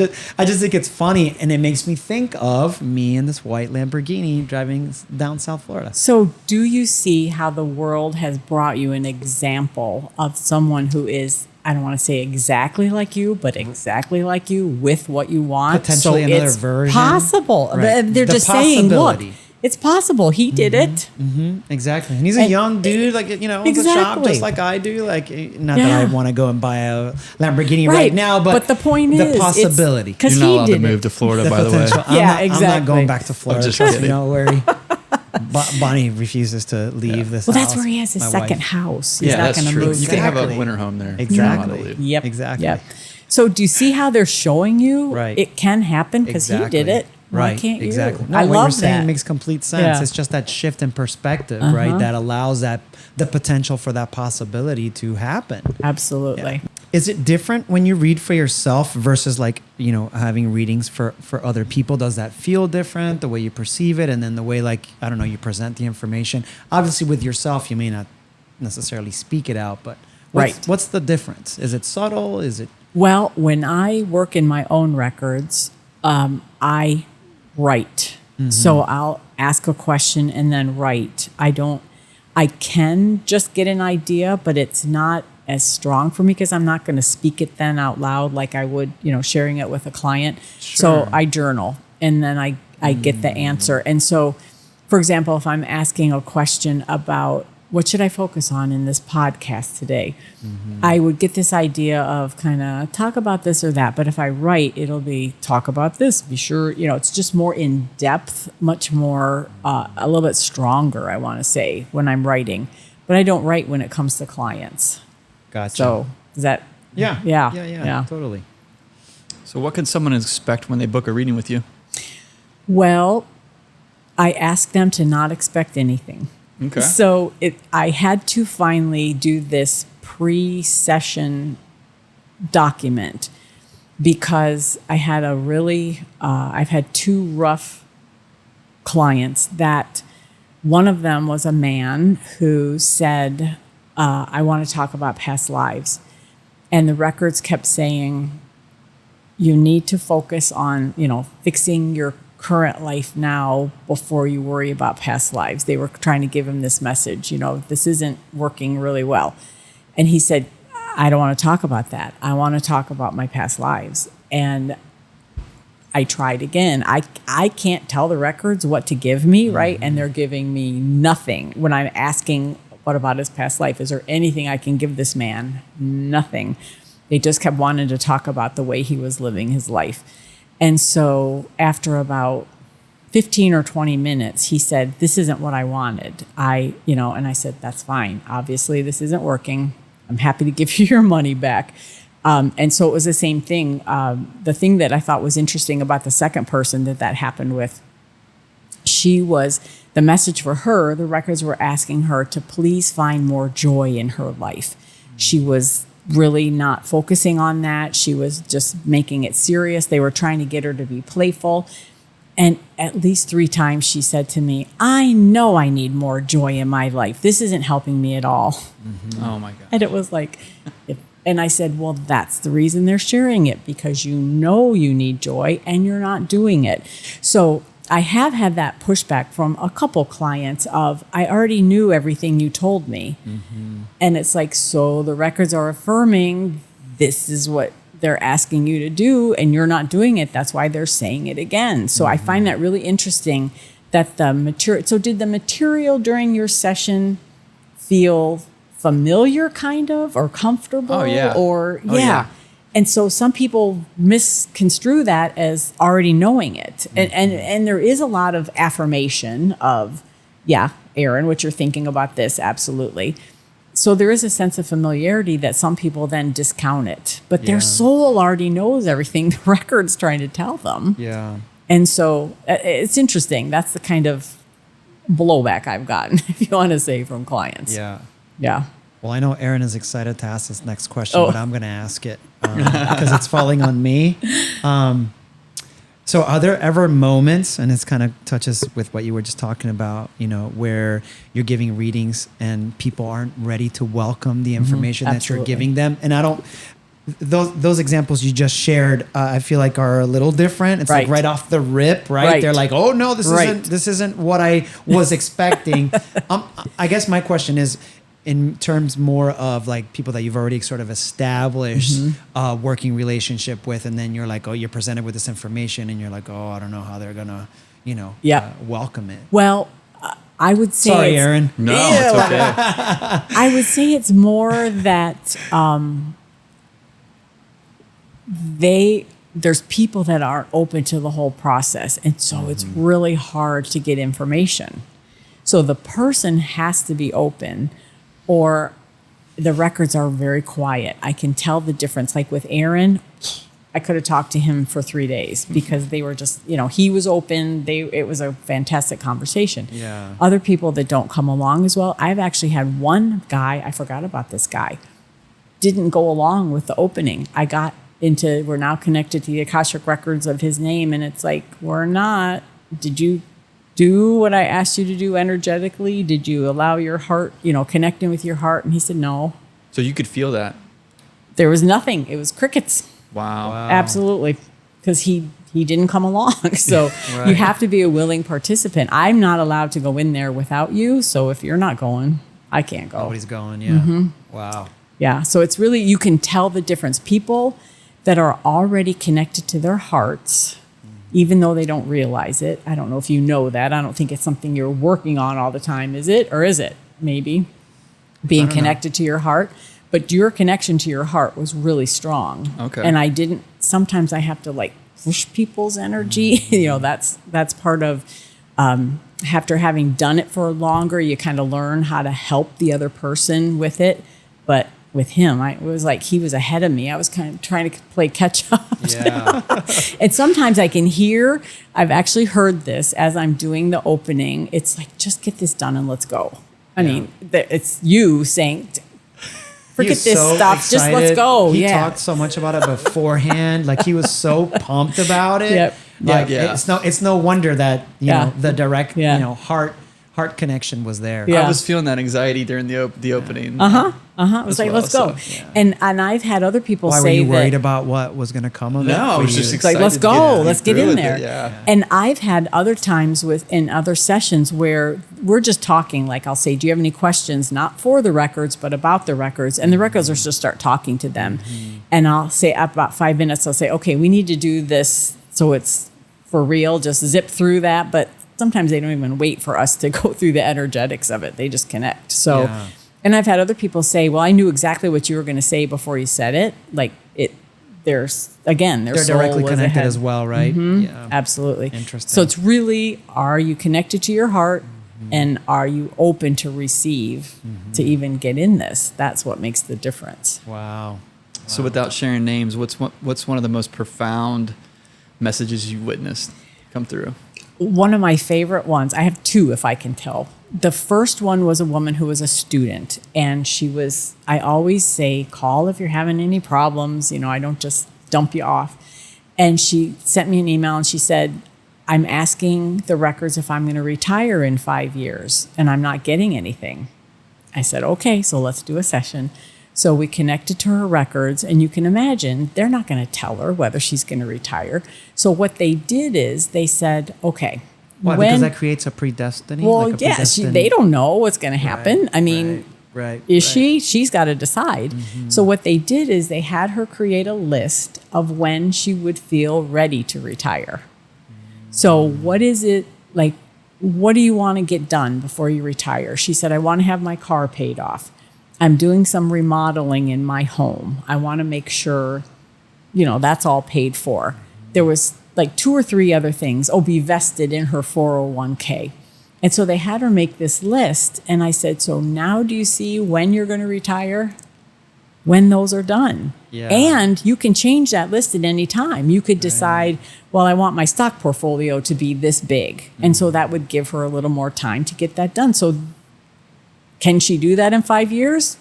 just think it's funny, and it makes me think of me in this white Lamborghini driving down South Florida. So do you see how the world has brought you an example of someone who is, I don't want to say exactly like you, but exactly like you with what you want? Potentially so another it's version. Possible. Right. They're just saying, look, it's possible. He did it. Exactly. And he's a young dude, owns a shop just like I do. Not that I want to go and buy a Lamborghini right now, but the point is the possibility. Because you're not allowed he to move to Florida, by the way. Exactly. I'm not going back to Florida. Just don't worry. Bonnie refuses to leave this house. Well, that's where he has his second house. He's not going to move. You can have a winter home there. Exactly. Yep. Exactly. Yep. So do you see how they're showing you it can happen because he did it? Why can't you? Exactly. No, I what love you're saying that. makes complete sense. It's just that shift in perspective, right? That allows the potential for that possibility to happen. Absolutely. Yeah. Is it different when you read for yourself versus having readings for other people? Does that feel different, the way you perceive it, and then the way you present the information? Obviously with yourself, you may not necessarily speak it out, but what's the difference? Is it subtle? Is it? Well, when I work in my own records, I write. So I'll ask a question and then write. I can just get an idea, but it's not as strong for me because I'm not going to speak it then out loud like I would, sharing it with a client. Sure. So I journal and then I get the answer. And so, for example, if I'm asking a question about what should I focus on in this podcast today, I would get this idea of kind of talk about this or that. But if I write, it'll be talk about this. Be sure, it's just more in depth, much more, a little bit stronger, I want to say, when I'm writing. But I don't write when it comes to clients. Gotcha. So is that? Yeah, totally. So what can someone expect when they book a reading with you? Well, I ask them to not expect anything. Okay. So I had to finally do this pre-session document because I had I've had two rough clients that one of them was a man who said, I want to talk about past lives. And the records kept saying, you need to focus on, fixing your current life now before you worry about past lives. They were trying to give him this message, this isn't working really well. And he said, I don't want to talk about that. I want to talk about my past lives. And I tried again. I can't tell the records what to give me, right? And they're giving me nothing. When I'm asking, what about his past life? Is there anything I can give this man? Nothing. They just kept wanting to talk about the way he was living his life. And so after about 15 or 20 minutes, he said, this isn't what I wanted. And I said, that's fine. Obviously, this isn't working. I'm happy to give you your money back. And so it was the same thing. The thing that I thought was interesting about the second person that happened with, the message for her, the records were asking her to please find more joy in her life. She was really not focusing on that. She was just making it serious. They were trying to get her to be playful. And at least 3 times she said to me, I know I need more joy in my life. This isn't helping me at all. Oh my God. And it was like, and I said, well, that's the reason they're sharing it, because you know you need joy and you're not doing it. So I have had that pushback from a couple clients of, I already knew everything you told me. And it's like, so the records are affirming this is what they're asking you to do and you're not doing it. That's why they're saying it again. So I find that really interesting that the material. So did the material during your session feel familiar kind of, or comfortable? Oh, yeah. Or Oh, yeah. And so some people misconstrue that as already knowing it. And there is a lot of affirmation of, yeah, Aaron, what you're thinking about this, absolutely. So there is a sense of familiarity that some people then discount it. But their soul already knows everything the record's trying to tell them. Yeah. And so it's interesting. That's the kind of blowback I've gotten, if you want to say, from clients. Yeah. Yeah. Well, I know Aaron is excited to ask this next question, but I'm going to ask it because it's falling on me. So are there ever moments, and this kind of touches with what you were just talking about, where you're giving readings and people aren't ready to welcome the information that you're giving them? And those examples you just shared, I feel like are a little different. It's like right off the rip, right? They're like, oh no, this isn't what I was expecting. I guess my question is, in terms more of like people that you've already sort of established a working relationship with, and then you're like, oh, you're presented with this information and you're like, oh, I don't know how they're gonna, welcome it. Well, I would say, sorry, Aaron. No, it's okay. I would say it's more that there's people that aren't open to the whole process, and so it's really hard to get information. So the person has to be open, or the records are very quiet. I can tell the difference. Like with Aaron, I could have talked to him for 3 days because they were just, he was open. It was a fantastic conversation. Yeah. Other people that don't come along as well. I've actually had one guy, I forgot about this guy, didn't go along with the opening. We're now connected to the Akashic Records of his name, and it's like, we're not. Did you do what I asked you to do energetically? Did you allow your heart, connecting with your heart? And he said, no. So you could feel that. There was nothing. It was crickets. Wow. Absolutely. Because he didn't come along. So you have to be a willing participant. I'm not allowed to go in there without you. So if you're not going, I can't go. Nobody's going, yeah. Wow. Yeah. So it's really, you can tell the difference. People that are already connected to their hearts, even though they don't realize it. I don't know if you know that. I don't think it's something you're working on all the time. Is it? Or is it? Maybe being connected to your heart. But your connection to your heart was really strong. Okay. And sometimes I have to like push people's energy. That's part of, after having done it for longer, you kind of learn how to help the other person with it. But with him, it was like he was ahead of me. I was kind of trying to play catch up. Yeah. And sometimes I can hear, I've actually heard this as I'm doing the opening. It's like, just get this done and let's go. I mean, it's you saying, forget this stuff, excited. just let's go. He talked so much about it beforehand. Like he was so pumped about it. Yep. Like it's no wonder that, you know, the direct, heart connection was there. Yeah. I was feeling that anxiety during the opening. It was like, let's go. And I've had other people Why say were you worried that, about what was going to come of it? No, I was just it's excited. like, let's go, let's get in there. Yeah. And I've had other times in other sessions where we're just talking, like I'll say, do you have any questions, not for the records, but about the records? And the records will just start talking to them. And I'll say, after about 5 minutes, I'll say, okay, we need to do this so it's for real, just zip through that. But sometimes they don't even wait for us to go through the energetics of it. They just connect. So, and I've had other people say, well, I knew exactly what you were going to say before you said it. Like their they're soul directly was connected ahead. as well, right? Yeah. Absolutely. Interesting. So it's really, are you connected to your heart and are you open to receive to even get in this? That's what makes the difference. Wow. So without sharing names, what's one of the most profound messages you witnessed come through? One of my favorite ones, I have two if I can tell. The first one was a woman who was a student, and I always say, call if you're having any problems. I don't just dump you off. And she sent me an email and she said, I'm asking the records if I'm going to retire in 5 years and I'm not getting anything. I said, okay, so let's do a session. So we connected to her records, and you can imagine they're not going to tell her whether she's going to retire. So what they did is they said, okay. Why? Because that creates a predestiny? Well, they don't know what's going to happen. I mean, she's got to decide. So what they did is they had her create a list of when she would feel ready to retire. So what is it like? What do you want to get done before you retire? She said, I want to have my car paid off. I'm doing some remodeling in my home. I want to make sure, that's all paid for. There was like 2 or 3 other things. Be vested in her 401k. And so they had her make this list. And I said, so now do you see when you're going to retire? When those are done. Yeah. And you can change that list at any time. You could decide, well, I want my stock portfolio to be this big. And so that would give her a little more time to get that done. So can she do that in 5 years?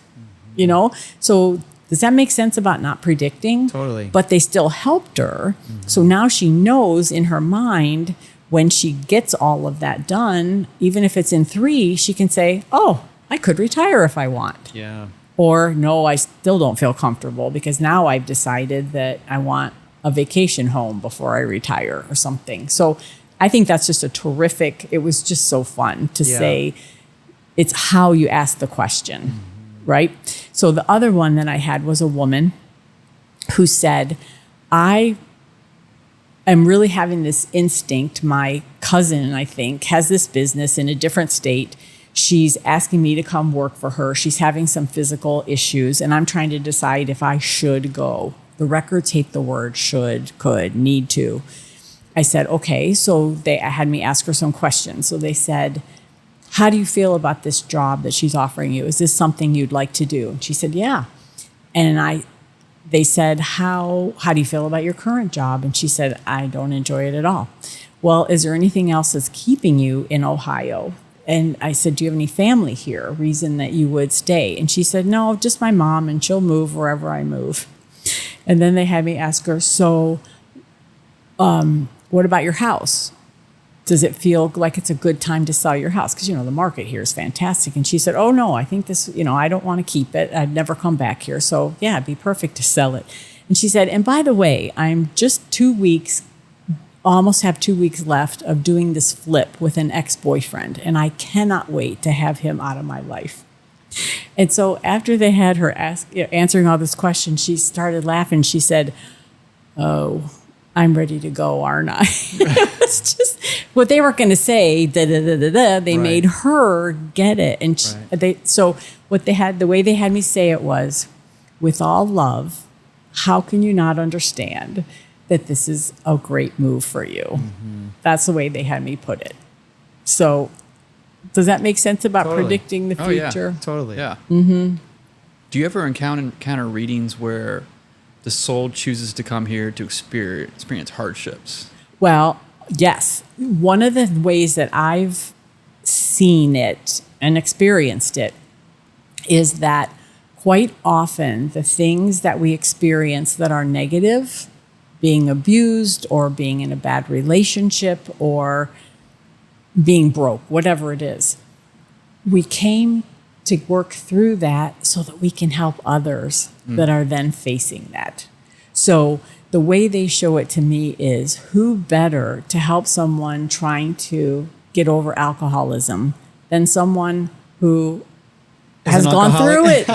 So does that make sense about not predicting? Totally. But they still helped her. So now she knows in her mind when she gets all of that done, even if it's in 3, she can say, oh, I could retire if I want. Yeah. Or no, I still don't feel comfortable because now I've decided that I want a vacation home before I retire or something. So I think that's just it was just so fun to say, it's how you ask the question, right? So the other one that I had was a woman who said, I am really having this instinct. My cousin, I think, has this business in a different state. She's asking me to come work for her. She's having some physical issues, and I'm trying to decide if I should go. The records hate the word should, could, need to. I said, okay. So they had me ask her some questions. So they said, how do you feel about this job that she's offering you? Is this something you'd like to do? And she said, yeah. And they said, how do you feel about your current job? And she said, I don't enjoy it at all. Well, is there anything else that's keeping you in Ohio? And I said, do you have any family here, a reason that you would stay? And she said, no, just my mom, and she'll move wherever I move. And then they had me ask her, so what about your house? Does it feel like it's a good time to sell your house? Because, the market here is fantastic. And she said, oh, no, I think this, I don't want to keep it. I'd never come back here. So, yeah, it'd be perfect to sell it. And she said, and by the way, I'm just 2 weeks, almost have 2 weeks left of doing this flip with an ex-boyfriend. And I cannot wait to have him out of my life. And so after they had her answering all this questions, she started laughing. She said, "Oh, I'm ready to go, aren't I?" It was just what they weren't going to say. They made her get it, and the way they had me say it was, with all love, how can you not understand that this is a great move for you? Mm-hmm. That's the way they had me put it. So, does that make sense about predicting the future? Yeah. Totally. Yeah. Mm-hmm. Do you ever encounter readings where the soul chooses to come here to experience hardships? Well, yes. One of the ways that I've seen it and experienced it is that quite often the things that we experience that are negative, being abused or being in a bad relationship or being broke, whatever it is, we came to work through that so that we can help others that are then facing that. So the way they show it to me is, who better to help someone trying to get over alcoholism than someone who has gone through it,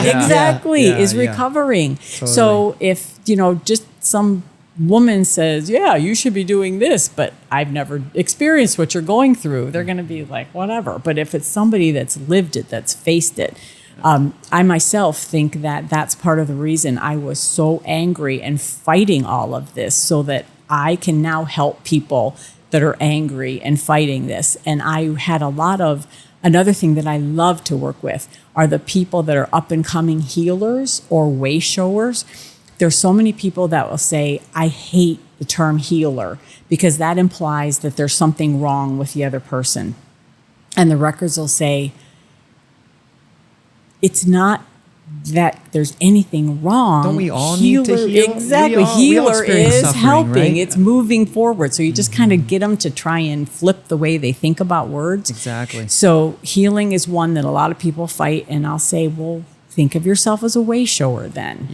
is recovering. Totally. So if, just some woman says, yeah, you should be doing this, but I've never experienced what you're going through, they're going to be like, whatever. But if it's somebody that's lived it, that's faced it, I myself think that that's part of the reason I was so angry and fighting all of this, so that I can now help people that are angry and fighting this. And I had another thing that I love to work with are the people that are up and coming healers or way showers. There's so many people that will say, I hate the term healer because that implies that there's something wrong with the other person. And the records will say, it's not that there's anything wrong. Don't we all need to heal? Exactly. Healer is helping. Right? It's moving forward. So you just kind of get them to try and flip the way they think about words. Exactly. So healing is one that a lot of people fight. And I'll say, well, think of yourself as a way shower then,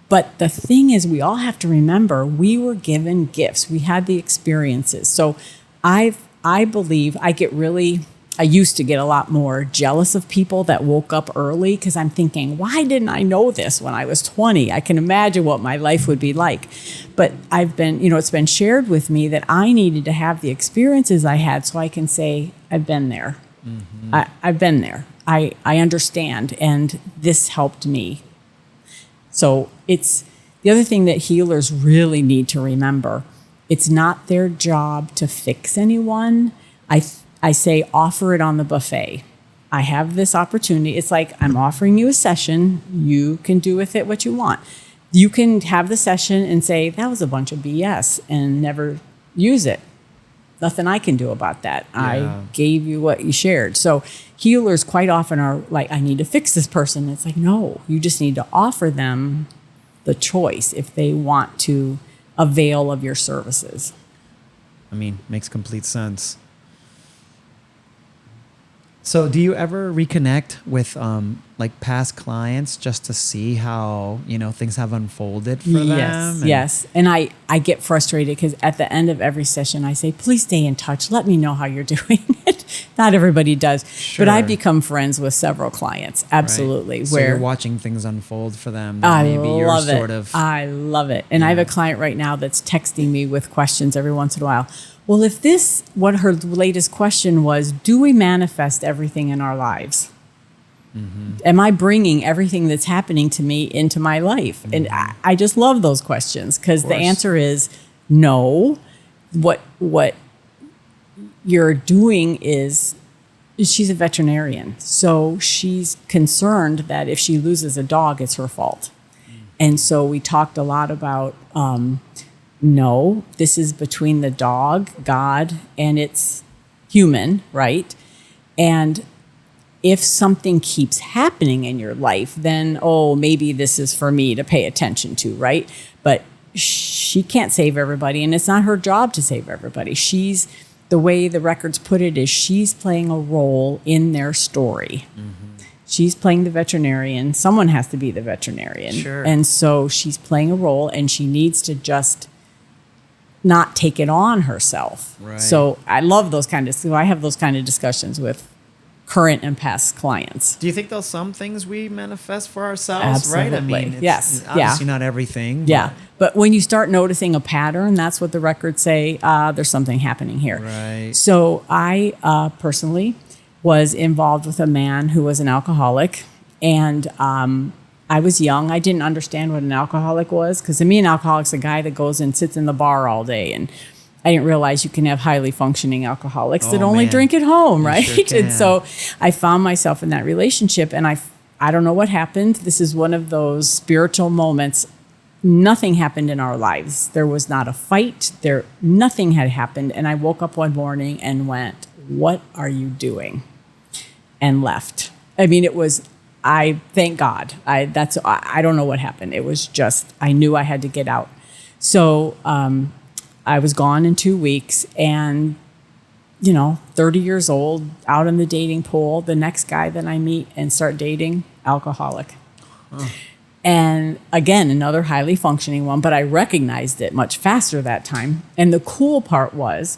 But the thing is, we all have to remember, we were given gifts. We had the experiences. So I believe I used to get a lot more jealous of people that woke up early, because I'm thinking, why didn't I know this when I was 20? I can imagine what my life would be like. But it's been shared with me that I needed to have the experiences I had so I can say, I've been there. Mm-hmm. I've been there. I understand. And this helped me. So it's the other thing that healers really need to remember. It's not their job to fix anyone. I say, offer it on the buffet. I have this opportunity. It's like, I'm offering you a session. You can do with it what you want. You can have the session and say, that was a bunch of BS, and never use it. Nothing I can do about that. Yeah. I gave you what you shared. So healers quite often are like, I need to fix this person. It's like, no, you just need to offer them the choice if they want to avail of your services. Makes complete sense. So do you ever reconnect with past clients just to see how, things have unfolded for them? Yes. And I get frustrated because at the end of every session, I say, please stay in touch. Let me know how you're doing it. Not everybody does. Sure. But I become friends with several clients. Absolutely. Right. So you're watching things unfold for them. I love it. And I have a client right now that's texting me with questions every once in a while. Well, what her latest question was, do we manifest everything in our lives? Mm-hmm. Am I bringing everything that's happening to me into my life? Mm-hmm. And I just love those questions, because the answer is no. What you're doing is, she's a veterinarian. So she's concerned that if she loses a dog, it's her fault. Mm-hmm. And so we talked a lot about, no, this is between the dog, God, and it's human, right? And if something keeps happening in your life, then, maybe this is for me to pay attention to, right? But she can't save everybody, and it's not her job to save everybody. The way the records put it is, she's playing a role in their story. Mm-hmm. She's playing the veterinarian. Someone has to be the veterinarian. Sure. And so she's playing a role, and she needs to just not take it on herself. Right. So I love those I have those kind of discussions with current and past clients. Do you think there's some things we manifest for ourselves, Absolutely. right? I mean, it's Yes. obviously not everything. Yeah. But when you start noticing a pattern, that's what the records say, there's something happening here. Right. So I personally was involved with a man who was an alcoholic. And I was young. I didn't understand what an alcoholic was. Because to me, an alcoholic's a guy that goes and sits in the bar all day. And I didn't realize you can have highly functioning alcoholics that only drink at home, right? Sure And so I found myself in that relationship, and I don't know what happened. This is one of those spiritual moments. Nothing happened in our lives. There was not a fight. Nothing had happened. And I woke up one morning and went, "What are you doing?" And left. I mean, thank God. I don't know what happened. It was just, I knew I had to get out. So, I was gone in 2 weeks, and 30 years old, out in the dating pool. The next guy that I meet and start dating, alcoholic. And again, another highly functioning one, but I recognized it much faster that time. And the cool part was,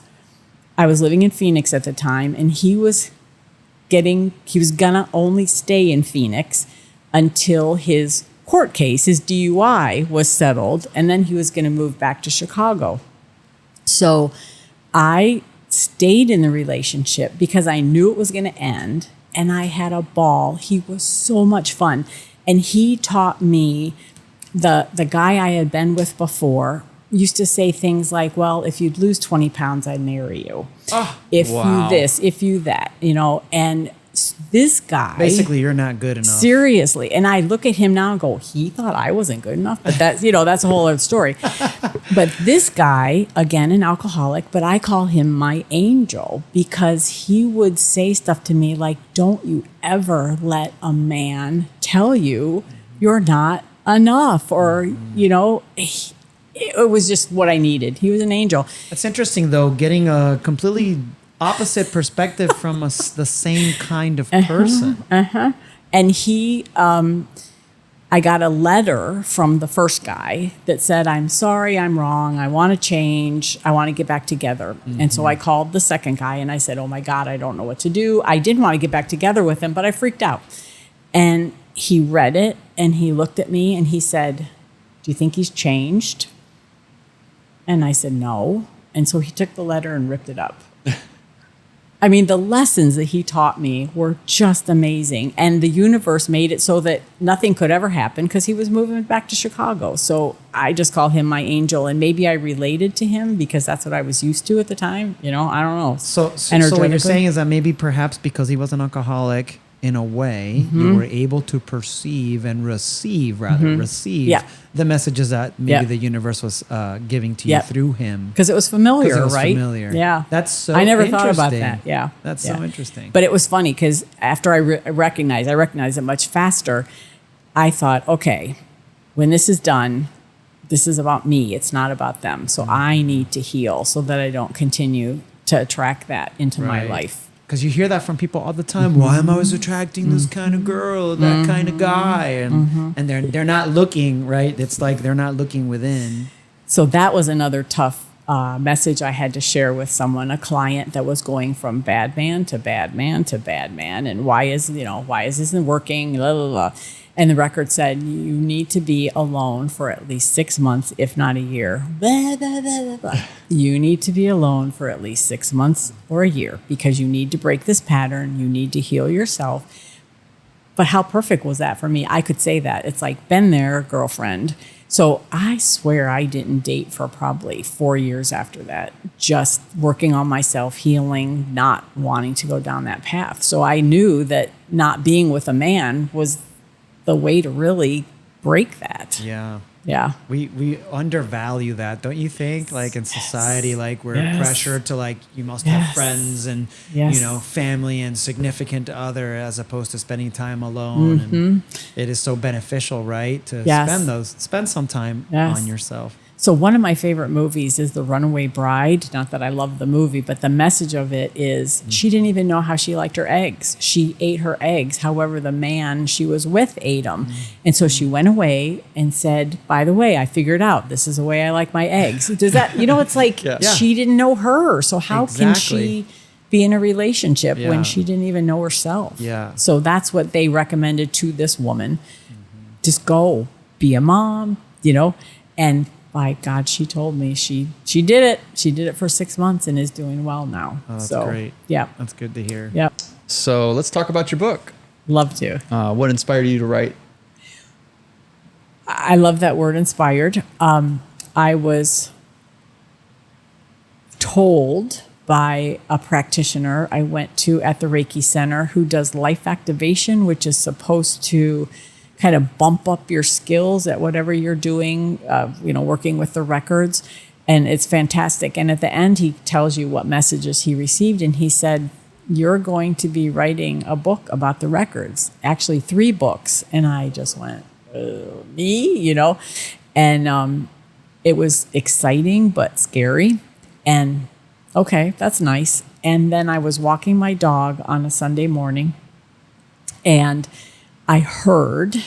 I was living in Phoenix at the time, and he was gonna only stay in Phoenix until his court case, his DUI, was settled, and then he was gonna move back to Chicago. So I stayed in the relationship because I knew it was going to end, and I had a ball. He was so much fun. And he taught me, the guy I had been with before used to say things like, well, if you'd lose 20 pounds, I'd marry you. If you this, if you that, and this guy. Basically, you're not good enough. Seriously. And I look at him now and go, he thought I wasn't good enough. But that's, that's a whole other story. But this guy, again, an alcoholic, but I call him my angel because he would say stuff to me like, don't you ever let a man tell you you're not enough. Or, it was just what I needed. He was an angel. It's interesting, though, getting a completely opposite perspective from the same kind of person. And he, I got a letter from the first guy that said, I'm sorry, I'm wrong. I want to change. I want to get back together. And so I called the second guy and I said, oh my God, I don't know what to do. I didn't want to get back together with him, but I freaked out. And he read it and he looked at me and he said, do you think he's changed? And I said, no. And so he took the letter and ripped it up. I mean, the lessons that he taught me were just amazing. And the universe made it so that nothing could ever happen because he was moving back to Chicago. So I just call him my angel. And maybe I related to him because that's what I was used to at the time. I don't know. So what you're saying is that maybe perhaps because he was an alcoholic, in a way, you were able to perceive and receive the messages that maybe the universe was giving to you through him. Because it was familiar, right? Familiar. Yeah. That's so I never thought about that. Yeah. That's so interesting. But it was funny because after I recognized it much faster. I thought, okay, when this is done, this is about me. It's not about them. So I need to heal so that I don't continue to attract that into my life. Because you hear that from people all the time. Why am I always attracting this kind of girl, that kind of guy? And they're not looking, right? It's like they're not looking within. So that was another tough message I had to share with someone, a client that was going from bad man to bad man to bad man. And why is this isn't working? Blah, blah, blah. And the record said, you need to be alone for at least 6 months, if not a year. Blah, blah, blah, blah, blah. You need to be alone for at least 6 months or a year because you need to break this pattern. You need to heal yourself. But how perfect was that for me? I could say that. It's like, been there, girlfriend. So I swear I didn't date for probably 4 years after that, just working on myself, healing, not wanting to go down that path. So I knew that not being with a man was the way to really break that. Yeah. We undervalue that, don't you think? Like in society, like we're pressured to like, you must have friends and, family and significant other as opposed to spending time alone. And it is so beneficial, right? To spend some time on yourself. So one of my favorite movies is The Runaway Bride. Not that I love the movie, but the message of it is she didn't even know how she liked her eggs. She ate her eggs. However, the man she was with ate them. And so she went away and said, by the way, I figured out this is the way I like my eggs. Does that, it's like she didn't know her. So how can she be in a relationship Yeah. when she didn't even know herself. Yeah. So that's what they recommended to this woman. Just go, be a mom, and by God, she told me she did it. She did it for 6 months and is doing well now. Oh, that's so, great. Yeah. That's good to hear. Yep. So let's talk about your book. Love to. What inspired you to write? I love that word, inspired. I was told by a practitioner I went to at the Reiki Center who does life activation, which is supposed to kind of bump up your skills at whatever you're doing, working with the records. And it's fantastic. And at the end, he tells you what messages he received. And he said, you're going to be writing a book about the records, actually 3 books. And I just went, me, and it was exciting but scary. And okay, that's nice. And then I was walking my dog on a Sunday morning, and I heard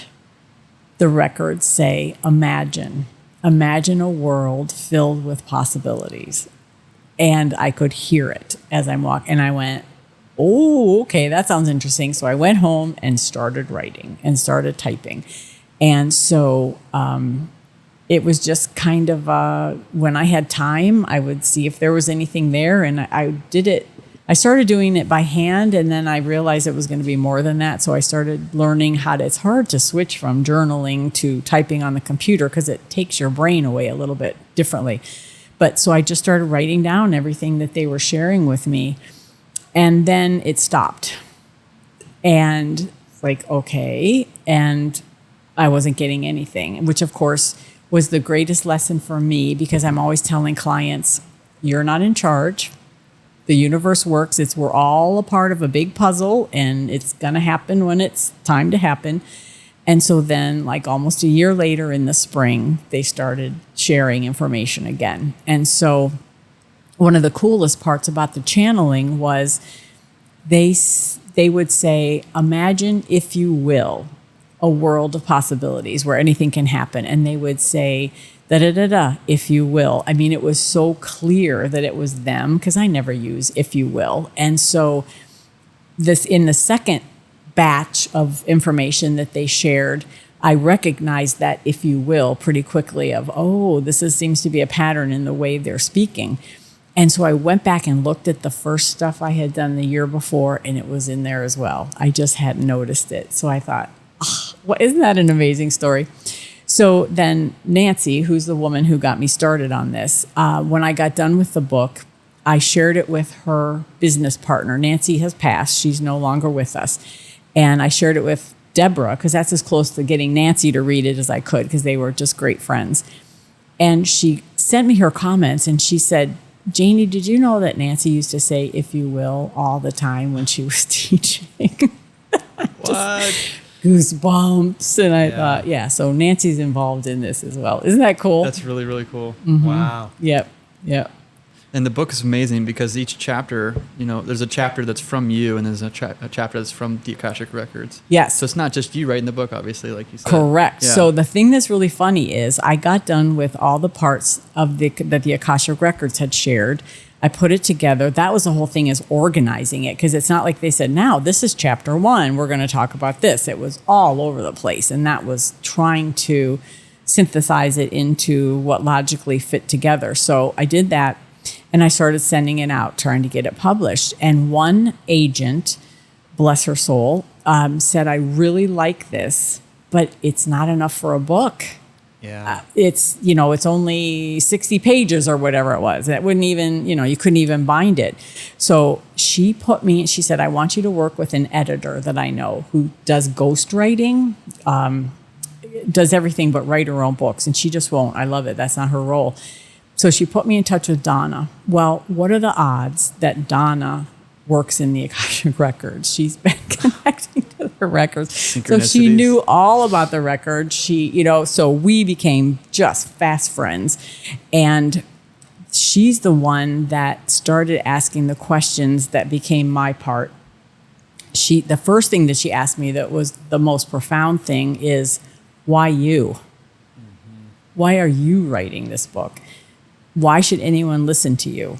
the records say, imagine a world filled with possibilities. And I could hear it as I'm walking. And I went, oh, okay, that sounds interesting. So I went home and started writing and started typing. And so it was just kind of when I had time, I would see if there was anything there. And I did it. I started doing it by hand, and then I realized it was going to be more than that. So I started learning it's hard to switch from journaling to typing on the computer because it takes your brain away a little bit differently. But so I just started writing down everything that they were sharing with me. And then it stopped. And like, okay. And I wasn't getting anything, which of course was the greatest lesson for me, because I'm always telling clients, you're not in charge. The universe works. We're all a part of a big puzzle, and it's going to happen when it's time to happen. And so then, like almost a year later in the spring, they started sharing information again. And so one of the coolest parts about the channeling was they would say, imagine, if you will, a world of possibilities where anything can happen. And they would say, da-da-da-da, if you will. I mean, it was so clear that it was them, because I never use if you will. And so this, in the second batch of information that they shared, I recognized that if you will pretty quickly of, seems to be a pattern in the way they're speaking. And so I went back and looked at the first stuff I had done the year before, and it was in there as well. I just hadn't noticed it. So I thought, isn't that an amazing story? So then Nancy, who's the woman who got me started on this, when I got done with the book, I shared it with her business partner. Nancy has passed. She's no longer with us. And I shared it with Deborah, because that's as close to getting Nancy to read it as I could, because they were just great friends. And she sent me her comments, and she said, Janie, did you know that Nancy used to say, if you will, all the time when she was teaching? What? Goosebumps. And I thought, so Nancy's involved in this as well. Isn't that cool? That's really, really cool. Mm-hmm. Wow. Yep. And the book is amazing because each chapter, there's a chapter that's from you, and there's a chapter that's from the Akashic Records. Yes. So it's not just you writing the book, obviously, like you said. Correct. Yeah. So the thing that's really funny is I got done with all the parts of that the Akashic Records had shared. I put it together. That was the whole thing, is organizing it, because it's not like they said, now this is chapter 1. We're going to talk about this. It was all over the place. And that was trying to synthesize it into what logically fit together. So I did that. And I started sending it out, trying to get it published. And one agent, bless her soul, said, I really like this, but it's not enough for a book. Yeah. It's only 60 pages or whatever it was. That wouldn't even, you couldn't even bind it. So she said, I want you to work with an editor that I know who does ghostwriting, does everything but write her own books. And she just won't. I love it. That's not her role. So she put me in touch with Donna. Well, what are the odds that Donna works in the Akashic Records? She's been connecting to the records. So she knew all about the records. So we became just fast friends. And she's the one that started asking the questions that became my part. The first thing that she asked me that was the most profound thing is, why you? Mm-hmm. Why are you writing this book? Why should anyone listen to you?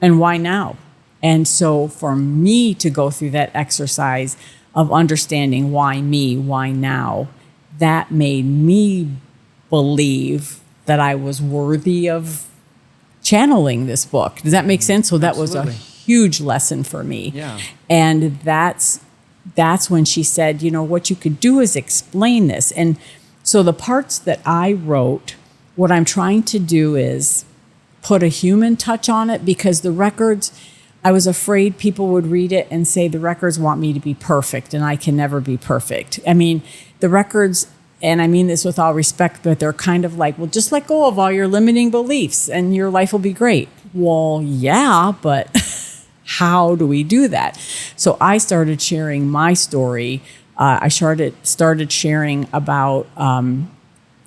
And why now? And so for me to go through that exercise of understanding why me, why now, that made me believe that I was worthy of channeling this book. Does that make sense? So that Absolutely. was a huge lesson for me. Yeah. And that's when she said, what you could do is explain this. And so the parts that I wrote, what I'm trying to do is put a human touch on it, because the records, I was afraid people would read it and say the records want me to be perfect, and I can never be perfect. I mean, the records, and I mean this with all respect, but they're kind of like, well, just let go of all your limiting beliefs and your life will be great. Well, yeah, but how do we do that? So I started sharing my story. I started sharing about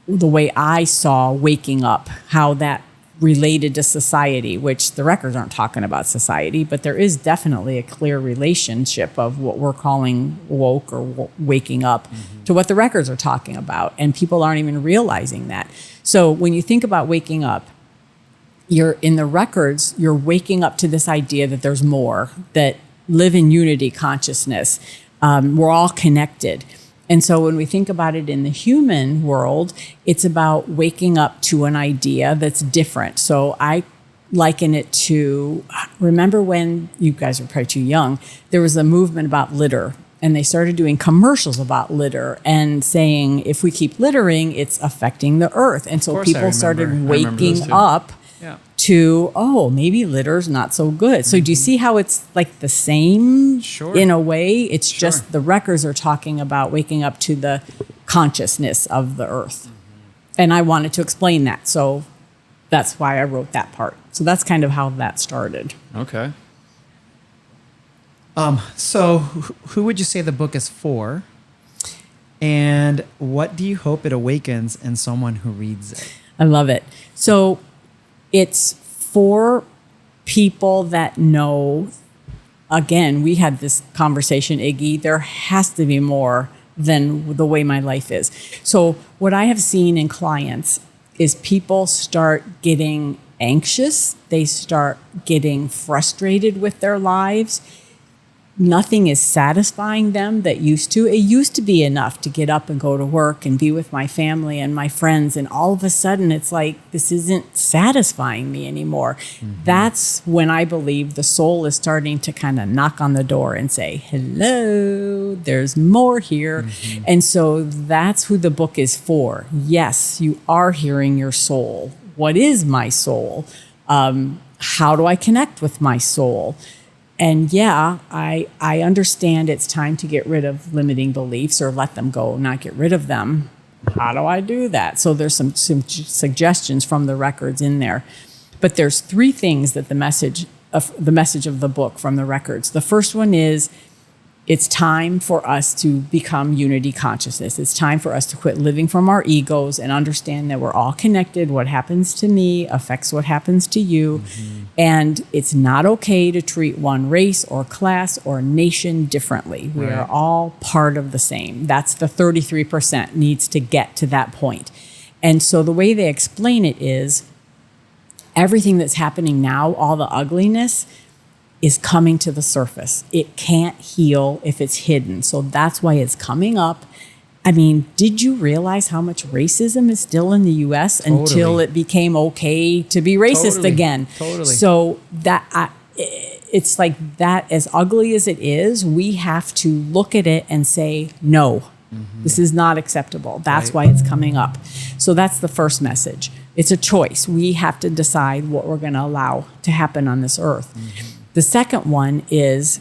the way I saw waking up, how that related to society, which the records aren't talking about society, but there is definitely a clear relationship of what we're calling woke or waking up to what the records are talking about. And people aren't even realizing that. So when you think about waking up, you're in the records, you're waking up to this idea that there's more, that live in unity consciousness. We're all connected. And so when we think about it in the human world, it's about waking up to an idea that's different. So I liken it to, remember when, you guys are probably too young, there was a movement about litter. And they started doing commercials about litter and saying, if we keep littering, it's affecting the earth. And so people started waking up to, oh, maybe litter's not so good. So do you see how it's like the same in a way? It's just the records are talking about waking up to the consciousness of the earth. And I wanted to explain that. So that's why I wrote that part. So that's kind of how that started. Okay. So who would you say the book is for? And what do you hope it awakens in someone who reads it? I love it. So it's for people that know, again, we had this conversation, Iggy, there has to be more than the way my life is. So what I have seen in clients is people start getting anxious. They start getting frustrated with their lives. Nothing is satisfying them that used to. It used to be enough to get up and go to work and be with my family and my friends. And all of a sudden, it's like, this isn't satisfying me anymore. That's when I believe the soul is starting to kind of knock on the door and say, hello, there's more here. And so that's who the book is for. Yes, you are hearing your soul. What is my soul? How do I connect with my soul? And yeah, I understand it's time to get rid of limiting beliefs or let them go, not get rid of them. How do I do that? So there's some suggestions from the records in there. But there's three things that the message of the book from the records. The first one is, it's time for us to become unity consciousness. It's time for us to quit living from our egos and understand that we're all connected. What happens to me affects what happens to you. And it's not okay to treat one race or class or nation differently. We are all part of the same. That's the 33% needs to get to that point. And so the way they explain it is, everything that's happening now, all the ugliness, is coming to the surface. It can't heal if it's hidden. So that's why it's coming up. I mean, did you realize how much racism is still in the U.S. until it became okay to be racist again? So that it's like that, as ugly as it is, we have to look at it and say, no, this is not acceptable. That's why it's coming up. So that's the first message. It's a choice. We have to decide what we're going to allow to happen on this earth. The second one is,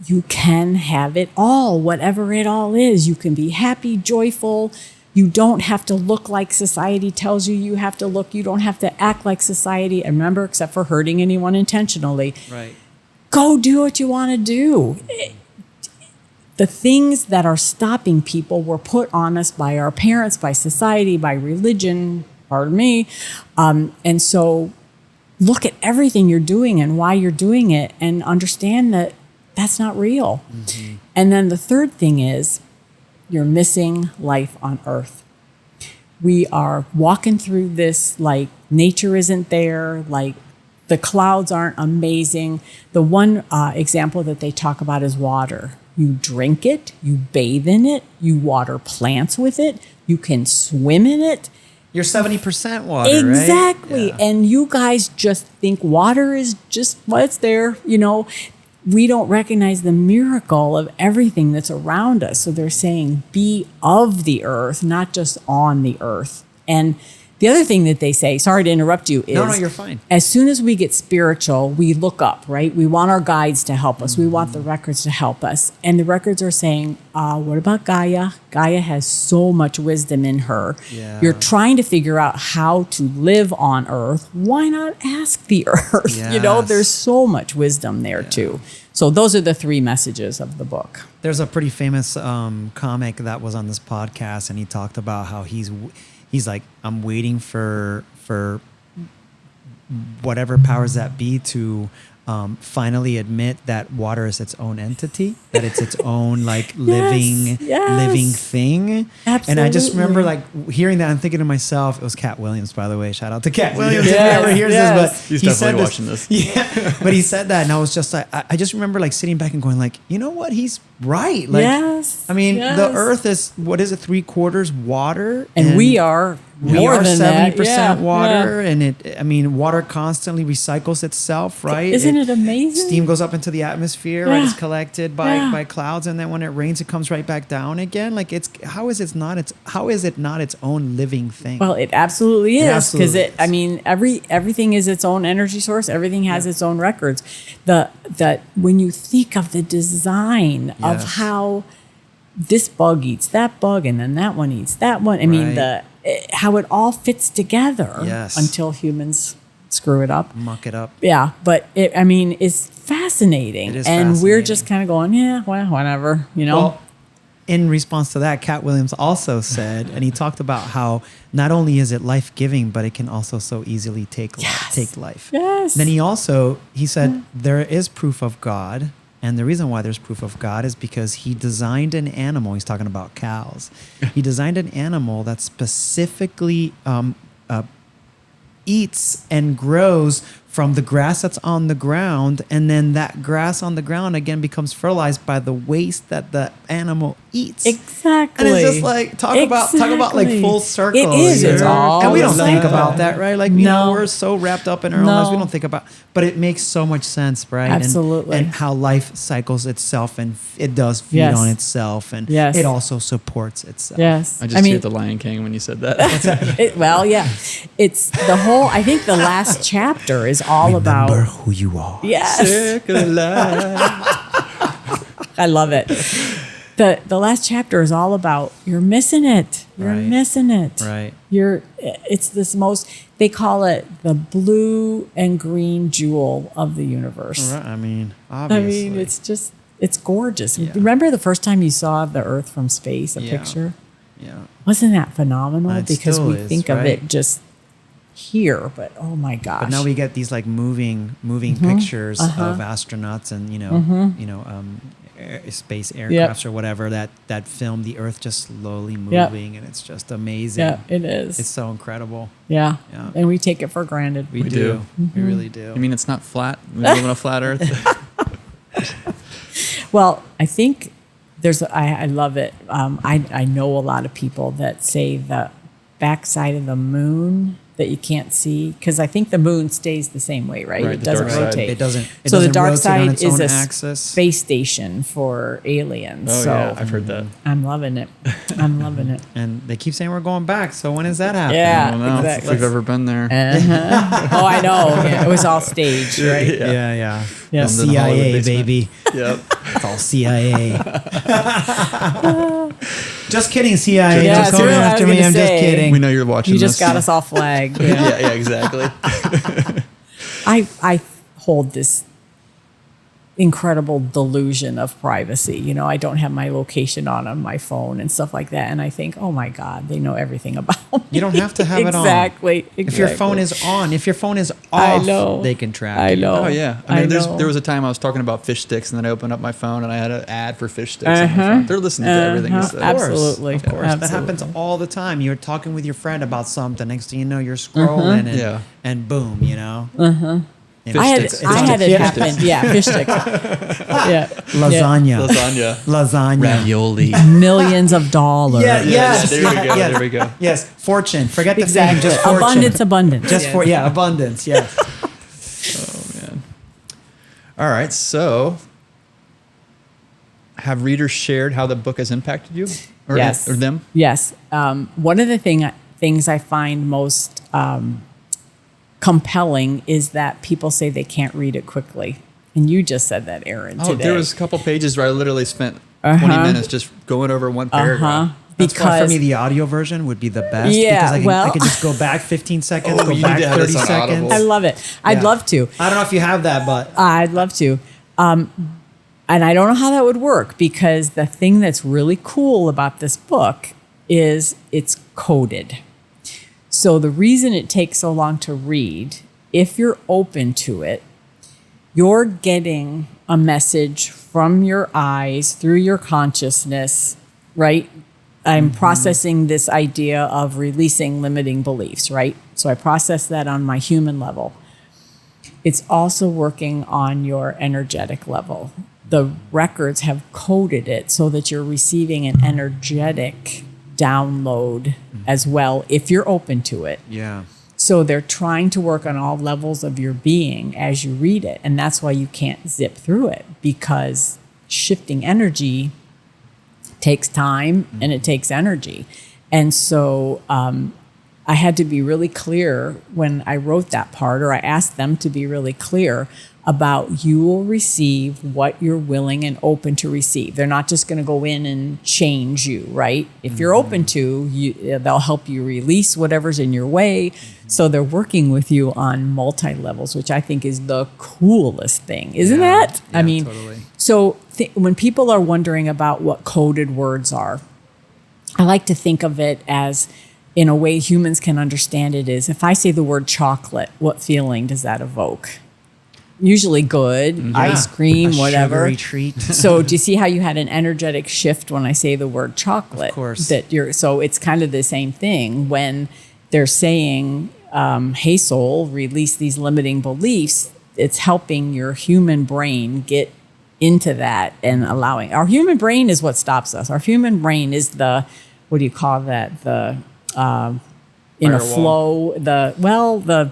you can have it all, whatever it all is. You can be happy, joyful. You don't have to look like society tells you you have to look. You don't have to act like society. And remember, except for hurting anyone intentionally, go do what you want to do. The things that are stopping people were put on us by our parents, by society, by religion, pardon me. And so look at everything you're doing and why you're doing it and understand that that's not real. And then the third thing is, you're missing life on earth. We are walking through this like nature isn't there, like The clouds aren't amazing. The one example that they talk about is water. You drink it, you bathe in it, you water plants with it, you can swim in it. You're 70% water, Exactly. right? Yeah. And you guys just think water is just what's there, We don't recognize the miracle of everything that's around us. So they're saying be of the earth, not just on the earth. And the other thing that they say, sorry to interrupt you, is No, you're fine. As soon as we get spiritual, we look up, right? We want our guides to help us. We want the records to help us. And the records are saying, what about Gaia? Gaia has so much wisdom in her. Yeah. You're trying to figure out how to live on earth. Why not ask the earth? Yes. There's so much wisdom there too. So those are the 3 messages of the book. There's a pretty famous comic that was on this podcast, and he talked about how he's like, I'm waiting for whatever powers that be to finally admit that water is its own entity, that it's its own living thing. Absolutely. And I just remember hearing that and thinking to myself, it was Cat Williams, by the way. Shout out to Cat Williams if he ever hears this. But He's he definitely said watching this. Yeah, but he said that, and I was just like, I just remember sitting back and going you know what? He's right. Yes. I mean, Yes. the earth is, what is it, 3/4 water? And we are more than 70% that. water. And water constantly recycles itself, right? Isn't it amazing? Steam goes up into the atmosphere, right? Yeah. It's collected by clouds, and then when it rains, it comes right back down again. How is it not its own living thing? Well, it absolutely is, because absolutely is. everything is its own energy source. Everything has its own records. That when you think of the design of Yes. how this bug eats that bug, and then that one eats that one. I mean, how it all fits together. Yes. Until humans screw it up. Muck it up. Yeah, but it's fascinating, It is and we're fascinating. just kind of going, well, whatever, Well, in response to that, Cat Williams also said, and he talked about how not only is it life-giving, but it can also so easily take life. Yes. Then he said, there is proof of God. And the reason why there's proof of God is because he designed an animal. He's talking about cows. He designed an animal that specifically eats and grows from the grass that's on the ground, and then that grass on the ground again becomes fertilized by the waste that the animal eats. Exactly. And it's just talk about full circle. It is. here. It's all and we don't the think same. about that, right? We're so wrapped up in our own lives, we don't think about. But it makes so much sense, right? Absolutely. And how life cycles itself, and it does feed on itself, and it also supports itself. Yes. I just heard the Lion King when you said that. It's the whole, I think the last chapter is all about who you are. Yes. I love it. The last chapter is all about you're missing it. You're missing it. Right. It's this most, they call it the blue and green jewel of the universe. Right. I mean, obviously. It's gorgeous. Yeah. Remember the first time you saw the Earth from space, a picture? Yeah. Wasn't that phenomenal? It Because still we is, think of right? it just here, but oh my gosh. But now we get these moving pictures of astronauts and space aircrafts or whatever that film the Earth just slowly moving, and it's just amazing. Yeah, it is. It's so incredible. Yeah. Yeah. And we take it for granted. We do. We really do. You mean it's not flat? We live on a flat Earth? Well, I think I love it. I know a lot of people that say the backside of the moon that you can't see, because I think the moon stays the same way, right? Right, It the doesn't dark side. rotate. It doesn't. It So the doesn't dark rotate on side its is own a axis. space station for aliens. Oh, so yeah. I've heard that. I'm loving it. I'm loving it. And they keep saying we're going back. So when does that happen? Yeah. I don't know exactly. if we've ever been there. Oh, I know. Yeah, it was all staged, right? Yeah. Yeah. The London Hall of CIA, Basement. baby. Yep. It's all CIA. Just kidding, CIA. Yeah, Don't come seriously, I was after me. gonna I'm just say. kidding. We know you're watching You this. just got us all flagged. Yeah, exactly. I hold this incredible delusion of privacy. I don't have my location on my phone and stuff like that. And I think, oh my God, they know everything about me. You don't have to have it on. Exactly. If your phone is on, if your phone is I off, know. they can track I you. know. Oh yeah, I I mean, know. there was a time I was talking about fish sticks, and then I opened up my phone and I had an ad for fish sticks. On my phone. They're listening to everything you say. Absolutely. Of course. That Absolutely. happens all the time. You're talking with your friend about something. Next thing you know, you're scrolling Yeah. and boom, I had it happen. Yeah, fish sticks. Yeah. Lasagna. Ravioli. Millions of dollars. Yes. There we go. There we go. Yes. Fortune. Forget the Exactly. fame. Just fortune. Abundance. Just for abundance. Yes. Oh man. All right. So, have readers shared how the book has impacted you, or Yes. or them? Yes. One of the things I find most compelling is that people say they can't read it quickly. And you just said that, Aaron, Oh, today. there was a couple pages where I literally spent 20 minutes just going over one paragraph. That's why for me the audio version would be the best. Yeah, because I could just go back 15 seconds, Oh, go you back need to have 30 this on seconds. Audible. I love it. I'd love to. I don't know if you have that, but I'd love to. And I don't know how that would work, because the thing that's really cool about this book is it's coded. So the reason it takes so long to read, if you're open to it, you're getting a message from your eyes through your consciousness, right? I'm processing this idea of releasing limiting beliefs, right? So I process that on my human level. It's also working on your energetic level. The records have coded it so that you're receiving an energetic download as well, if you're open to it. yeah. So they're trying to work on all levels of your being as you read it. And that's why you can't zip through it, because shifting energy takes time and it takes energy. And so I had to be really clear when I wrote that part, or I asked them to be really clear about, you will receive what you're willing and open to receive. They're not just going to go in and change you, right? If you're open to, they'll help you release whatever's in your way. So they're working with you on multi-levels, which I think is the coolest thing, isn't it? Yeah, I mean, totally. so when people are wondering about what coded words are, I like to think of it as, in a way humans can understand it, is if I say the word chocolate, what feeling does that evoke? Usually good, ice cream, A whatever. sugary treat. So do you see how you had an energetic shift when I say the word chocolate? Of course. So it's kind of the same thing when they're saying, hey soul, release these limiting beliefs. It's helping your human brain get into that and allowing. Our human brain is what stops us. Our human brain is the, what do you call that? The in a Firewall. flow,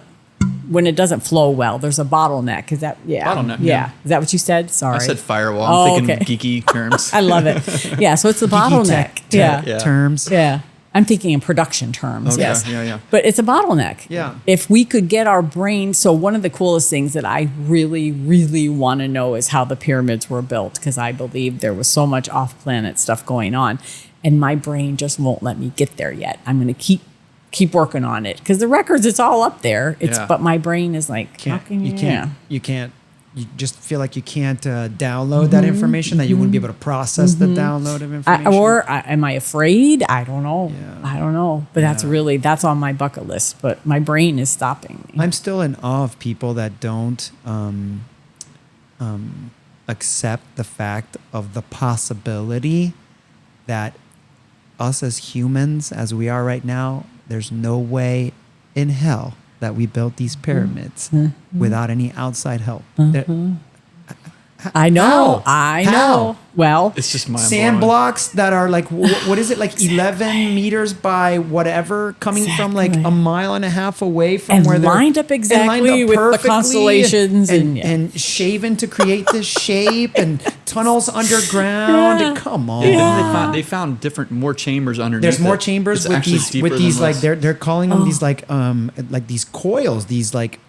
when it doesn't flow well, there's a bottleneck. Is that, Bottleneck, yeah. Is that what you said? Sorry. I said firewall. I'm thinking okay. geeky terms. I love it. Yeah, so it's the Geeky bottleneck. tech Yeah. terms. Yeah. I'm thinking in production terms. Okay, Yes. yeah. But it's a bottleneck. Yeah. If we could get our brain, so one of the coolest things that I really, really want to know is how the pyramids were built, because I believe there was so much off-planet stuff going on, and my brain just won't let me get there yet. I'm going to keep working on it, because the records, it's all up there. But my brain is like, You just feel like you can't download that information, that you wouldn't be able to process the download of information. Am I afraid? I don't know. Yeah. I don't know. But that's on my bucket list. But my brain is stopping me. I'm still in awe of people that don't accept the fact of the possibility that us as humans, as we are right now, there's no way in hell that we built these pyramids without any outside help. I know. How? Well, It's just mind Sand blowing. blocks that are like, what is it, like 11 meters by whatever, coming from like a mile and a half away from And where they're lined up exactly with the perfectly constellations and shaven to create this shape, and tunnels underground. Yeah. Come on. Yeah. They found different, more chambers underneath. There's more it. chambers It's with actually these deeper than like this. they're calling them these like these coils, these like,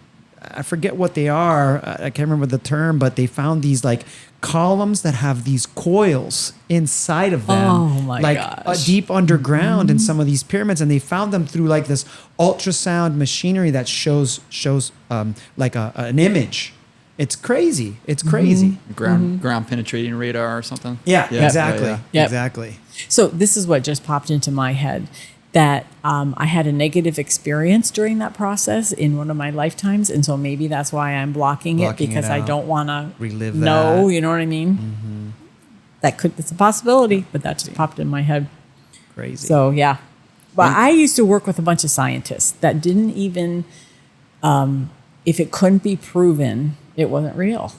I forget what they are. I can't remember the term, but they found these like columns that have these coils inside of them, Oh my like gosh. deep underground in some of these pyramids, and they found them through like this ultrasound machinery that shows like an image. It's crazy. It's crazy. ground penetrating radar or something. Yeah, Yeah, exactly. yeah, yeah. Exactly. so this is what just popped into my head, that I had a negative experience during that process in one of my lifetimes. And so maybe that's why I'm blocking it, Blocking it because I out. don't want to Relive know, that. you know what I mean? It's a possibility, but that just popped in my head. Crazy. So yeah, but I used to work with a bunch of scientists that didn't even if it couldn't be proven, it wasn't real.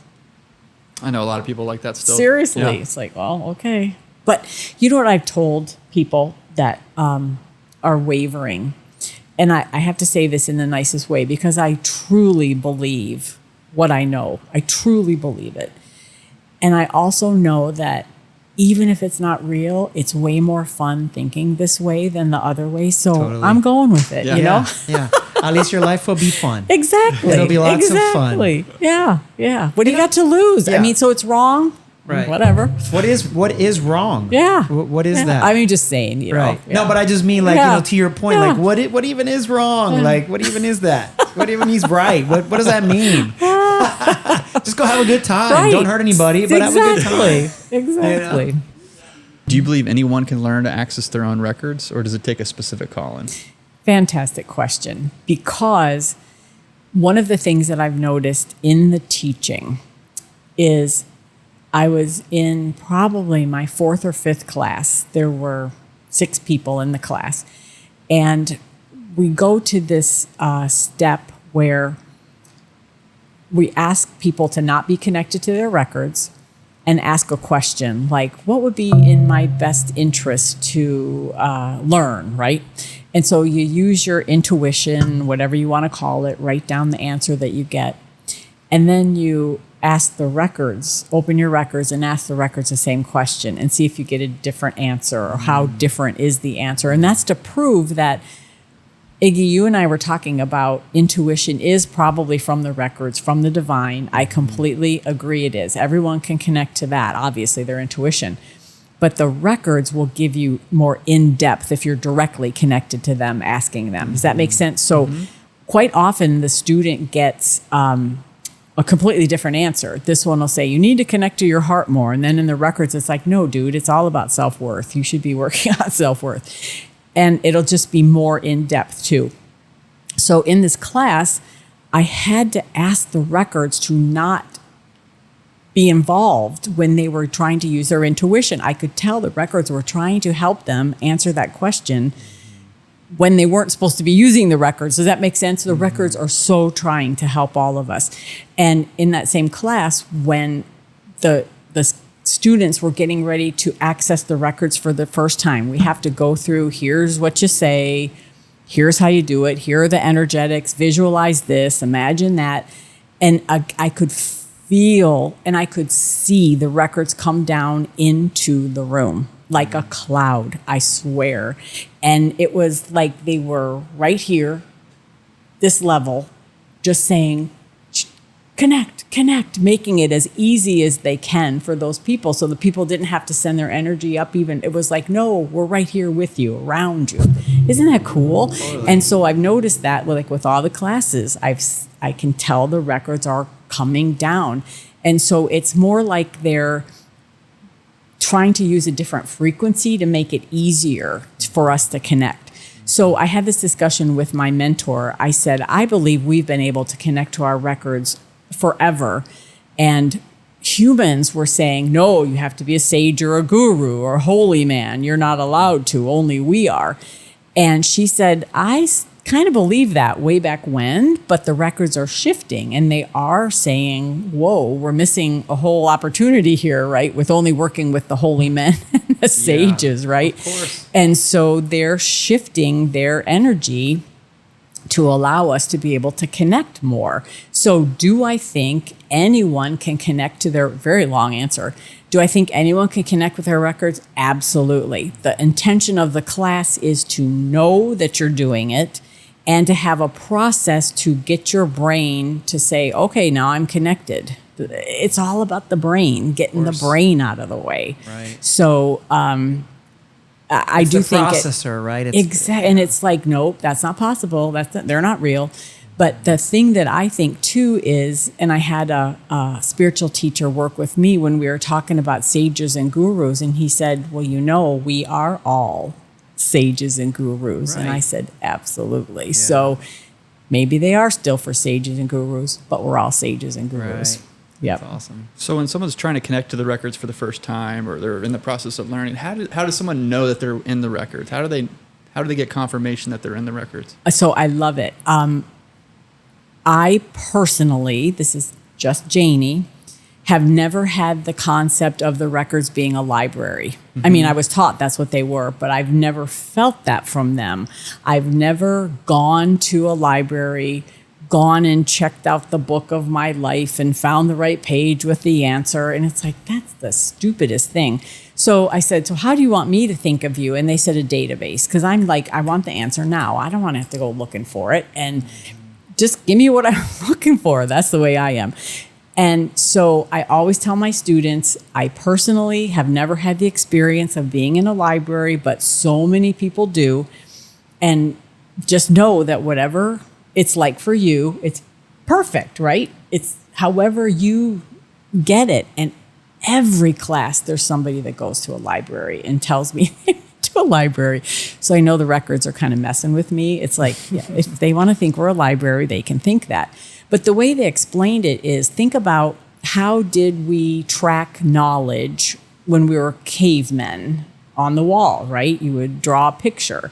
I know a lot of people like that still. Seriously. Yeah. It's like, well, okay. But you know what I've told people that are wavering? And I have to say this in the nicest way because I truly believe what I know. I truly believe it. And I also know that even if it's not real, it's way more fun thinking this way than the other way. So Totally. I'm going with it, you know? Yeah. At least your life will be fun. Exactly. It'll be lots of fun. Yeah. Yeah. What do you got to lose? Yeah. I mean, so it's wrong. Right. Whatever. What is wrong? Yeah. What is Yeah. that? I mean, just saying, you know. Right. Yeah. No, but I just mean like, Yeah. to your point, Yeah. like what even is wrong? Like what even is that? What even is right? What does that mean? Just go have a good time. Right. Don't hurt anybody, but have a good time. Exactly. You know? Do you believe anyone can learn to access their own records, or does it take a specific calling? Fantastic question. Because one of the things that I've noticed in the teaching is I was in probably my 4th or 5th class. There were 6 people in the class. And we go to this step where we ask people to not be connected to their records and ask a question like, what would be in my best interest to learn, right? And so you use your intuition, whatever you want to call it, write down the answer that you get. And then you ask the records, open your records and ask the records the same question and see if you get a different answer or how different is the answer. And that's to prove that, Iggy, you and I were talking about intuition is probably from the records, from the divine. I completely agree it is. Everyone can connect to that, obviously, their intuition. But the records will give you more in-depth if you're directly connected to them, asking them. Does that make sense? So quite often the student gets a completely different answer. This one will say, you need to connect to your heart more. And then in the records, it's like, no, dude, it's all about self-worth. You should be working on self-worth. And it'll just be more in-depth too. So in this class, I had to ask the records to not be involved when they were trying to use their intuition. I could tell the records were trying to help them answer that question when they weren't supposed to be using the records. Does that make sense? The records are so trying to help all of us. And in that same class, when the students were getting ready to access the records for the first time, we have to go through, here's what you say, here's how you do it, here are the energetics, visualize this, imagine that. And I could feel and I could see the records come down into the room like a cloud, I swear. And it was like they were right here, this level, just saying, connect, making it as easy as they can for those people. So the people didn't have to send their energy up even. It was like, no, we're right here with you, around you. Isn't that cool? Totally. And so I've noticed that with all the classes, I can tell the records are coming down. And so it's more like they're trying to use a different frequency to make it easier for us to connect. So I had this discussion with my mentor. I said, I believe we've been able to connect to our records forever. And humans were saying, no, you have to be a sage or a guru or a holy man. You're not allowed to, only we are. And she said, I kind of believe that way back when, but the records are shifting and they are saying, whoa, we're missing a whole opportunity here, right? With only working with the holy men and the sages, right? Of course. And so they're shifting their energy to allow us to be able to connect more. So do I think anyone can connect to their, very long answer, do I think anyone can connect with their records? Absolutely. The intention of the class is to know that you're doing it and to have a process to get your brain to say, okay, now I'm connected. It's all about the brain, getting the brain out of the way. Right. So I do think processor, right? Exactly. And it's like, nope, that's not possible. They're not real. But the thing that I think too is, and I had a spiritual teacher work with me when we were talking about sages and gurus, and he said, well, we are all sages and gurus. Right. And I said, absolutely. Yeah. So maybe they are still for sages and gurus, but we're all sages and gurus. Right. Yeah, that's awesome. So when someone's trying to connect to the records for the first time, or they're in the process of learning, how does someone know that they're in the records? How do they get confirmation that they're in the records? So I love it. I personally, this is just Janie, have never had the concept of the records being a library. I mean, I was taught that's what they were, but I've never felt that from them. I've never gone to a library, gone and checked out the book of my life and found the right page with the answer. And it's like, that's the stupidest thing. So I said, so how do you want me to think of you? And they said a database, because I'm like, I want the answer now. I don't want to have to go looking for it. And just give me what I'm looking for. That's the way I am. And so I always tell my students, I personally have never had the experience of being in a library, but so many people do. And just know that whatever it's like for you, it's perfect, right? It's however you get it. And every class, there's somebody that goes to a library and tells me to a library. So I know the records are kind of messing with me. It's like, yeah, if they want to think we're a library, they can think that. But the way they explained it is, think about how did we track knowledge when we were cavemen on the wall, right? You would draw a picture.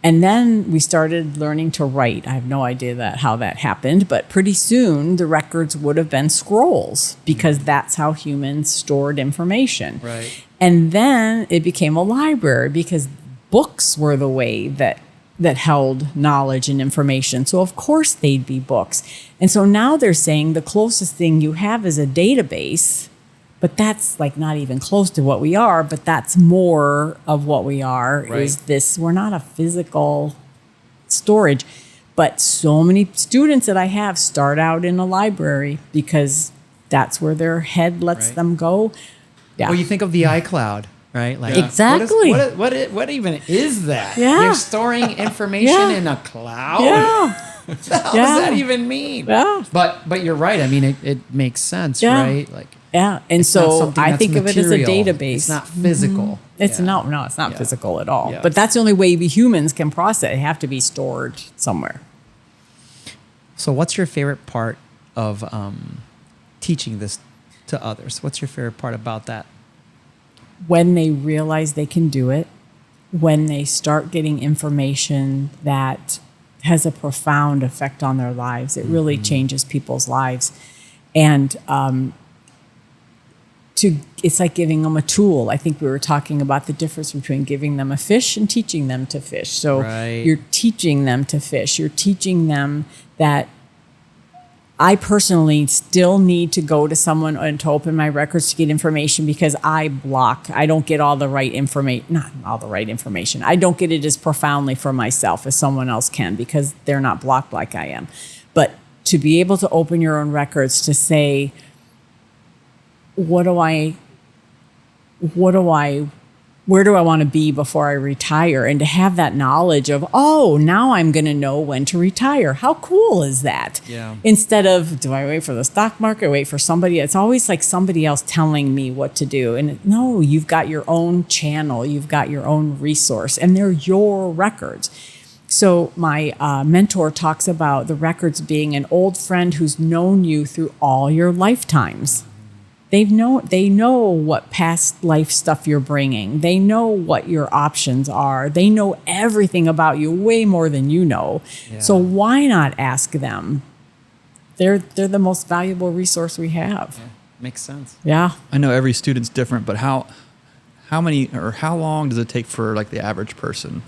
And then we started learning to write. I have no idea how that happened, but pretty soon the records would have been scrolls, because that's how humans stored information. Right. And then it became a library, because books were the way that held knowledge and information. So of course they'd be books. And so now they're saying the closest thing you have is a database, but that's like not even close to what we are, but that's more of what we are. Right. Is this, we're not a physical storage. But so many students that I have start out in a library because that's where their head lets right. them go. Yeah. Well, you think of the iCloud, right? Like, exactly. What even is that? Yeah. You're storing information in a cloud? Yeah. What the hell does that even mean? Yeah. But you're right. I mean, it makes sense, right? Like, yeah. And so I think of it as a database. It's not physical. Mm-hmm. It's no, it's not physical at all. Yeah. But that's the only way we humans can process it. They have to be stored somewhere. So what's your favorite part of teaching this to others? What's your favorite part about that? When they realize they can do it, when they start getting information that has a profound effect on their lives, it really changes people's lives. And it's like giving them a tool. I think we were talking about the difference between giving them a fish and teaching them to fish. So you're teaching them to fish. You're teaching them that I personally still need to go to someone and to open my records to get information, because I block. I don't get all the right information, not all the right information. I don't get it as profoundly for myself as someone else can, because they're not blocked like I am. But to be able to open your own records to say, where do I want to be before I retire? And to have that knowledge of, oh, now I'm going to know when to retire. How cool is that? Yeah. Instead of, do I wait for the stock market, wait for somebody? It's always like somebody else telling me what to do. And no, you've got your own channel. You've got your own resource, and they're your records. So my mentor talks about the records being an old friend who's known you through all your lifetimes. They know what past life stuff you're bringing. They know what your options are. They know everything about you, way more than you know. Yeah. So why not ask them? They're the most valuable resource we have. Yeah. Makes sense. Yeah. I know every student's different, but how many or how long does it take for like the average person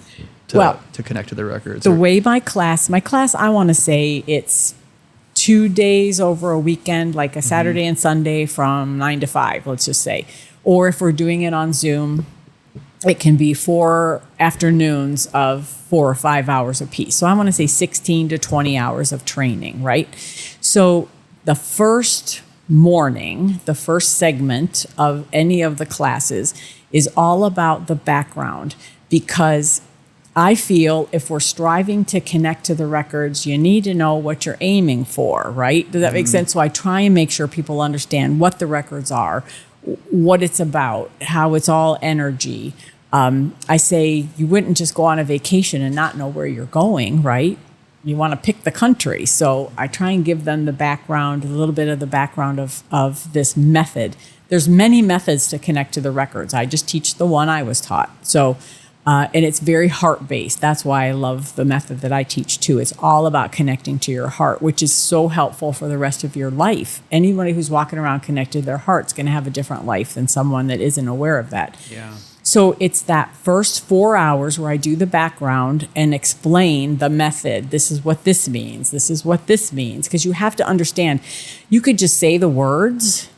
to connect to the records? Way my class, I want to say it's 2 days over a weekend, like a Saturday and Sunday from 9 to 5, let's just say. Or if we're doing it on Zoom, it can be 4 afternoons of 4 or 5 hours apiece. So I want to say 16 to 20 hours of training, right? So the first morning, the first segment of any of the classes is all about the background, because I feel if we're striving to connect to the records, you need to know what you're aiming for, right? Does that make sense? So I try and make sure people understand what the records are, what it's about, how it's all energy. I say you wouldn't just go on a vacation and not know where you're going, right? You want to pick the country. So I try and give them the background, a little bit of the background of this method. There's many methods to connect to the records. I just teach the one I was taught. So And it's very heart-based. That's why I love the method that I teach too. It's all about connecting to your heart, which is so helpful for the rest of your life. Anybody who's walking around connected to their heart's going to have a different life than someone that isn't aware of that. Yeah. So it's that first 4 hours where I do the background and explain the method. This is what this means. This is what this means. Because you have to understand, you could just say the words,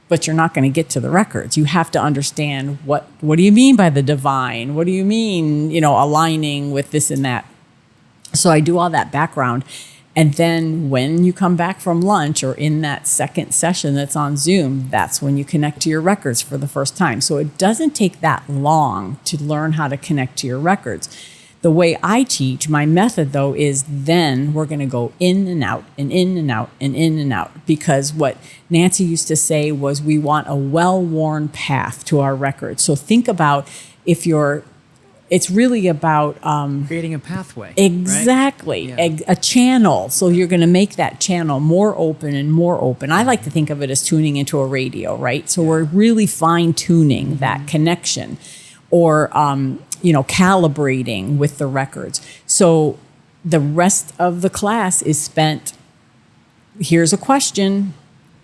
but you're not going to get to the records. You have to understand what do you mean by the divine? What do you mean, aligning with this and that? So I do all that background. And then when you come back from lunch or in that second session that's on Zoom, that's when you connect to your records for the first time. So it doesn't take that long to learn how to connect to your records. The way I teach, my method though, is then we're going to go in and out and in and out and in and out. Because what Nancy used to say was we want a well-worn path to our records. So think about it's really about creating a pathway. Exactly. Right? A channel. So you're going to make that channel more open and more open. I like to think of it as tuning into a radio, right? So we're really fine-tuning that connection or, calibrating with the records. So the rest of the class is spent, here's a question,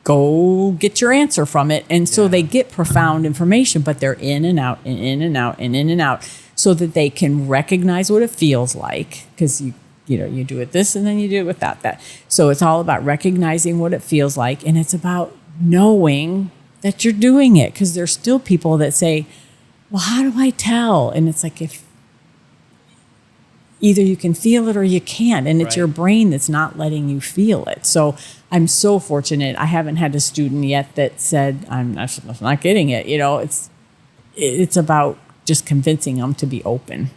go get your answer from it. And so they get profound information, but they're in and out and in and out and in and out so that they can recognize what it feels like. Because you do it this and then you do it without that. So it's all about recognizing what it feels like. And it's about knowing that you're doing it. Because there's still people that say, well, how do I tell? And it's like, if either you can feel it or you can't. And it's your brain that's not letting you feel it. So I'm so fortunate. I haven't had a student yet that said, I'm not getting it. It's about just convincing them to be open.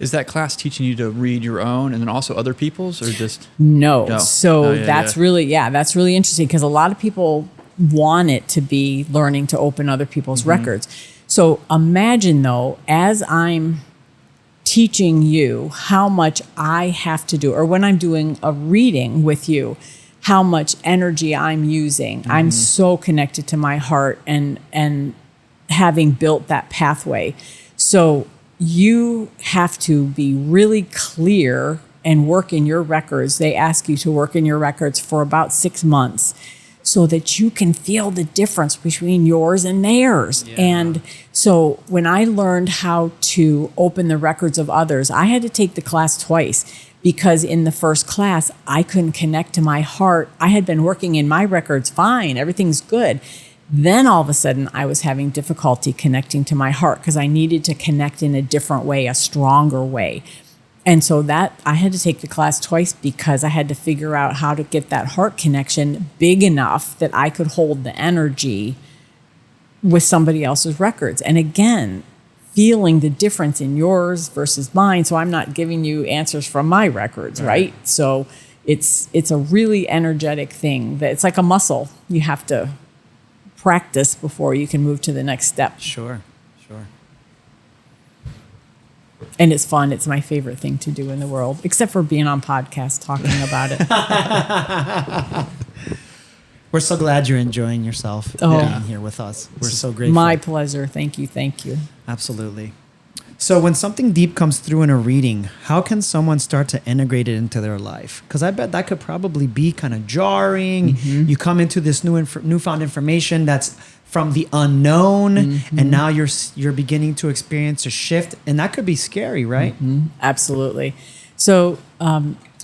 Is that class teaching you to read your own and then also other people's, or just? No. So that's really interesting, because a lot of people want it to be learning to open other people's records. So imagine though, as I'm teaching you how much I have to do, or when I'm doing a reading with you, how much energy I'm using. I'm so connected to my heart and having built that pathway. So you have to be really clear and work in your records. They ask you to work in your records for about 6 months so that you can feel the difference between yours and theirs. Yeah. And so when I learned how to open the records of others, I had to take the class twice, because in the first class, I couldn't connect to my heart. I had been working in my records fine, everything's good. Then all of a sudden, I was having difficulty connecting to my heart because I needed to connect in a different way, a stronger way. And so that I had to take the class twice, because I had to figure out how to get that heart connection big enough that I could hold the energy with somebody else's records. And again, feeling the difference in yours versus mine. So I'm not giving you answers from my records, right? So it's a really energetic thing. That it's like a muscle. You have to practice before you can move to the next step. Sure. And it's fun. It's my favorite thing to do in the world, except for being on podcasts talking about it. We're so glad you're enjoying yourself being here with us. We're so grateful. My pleasure. Thank you. Absolutely. So when something deep comes through in a reading, how can someone start to integrate it into their life? Because I bet that could probably be kind of jarring. You come into this newfound information that's from the unknown, and now you're beginning to experience a shift, and that could be scary, right? Absolutely. So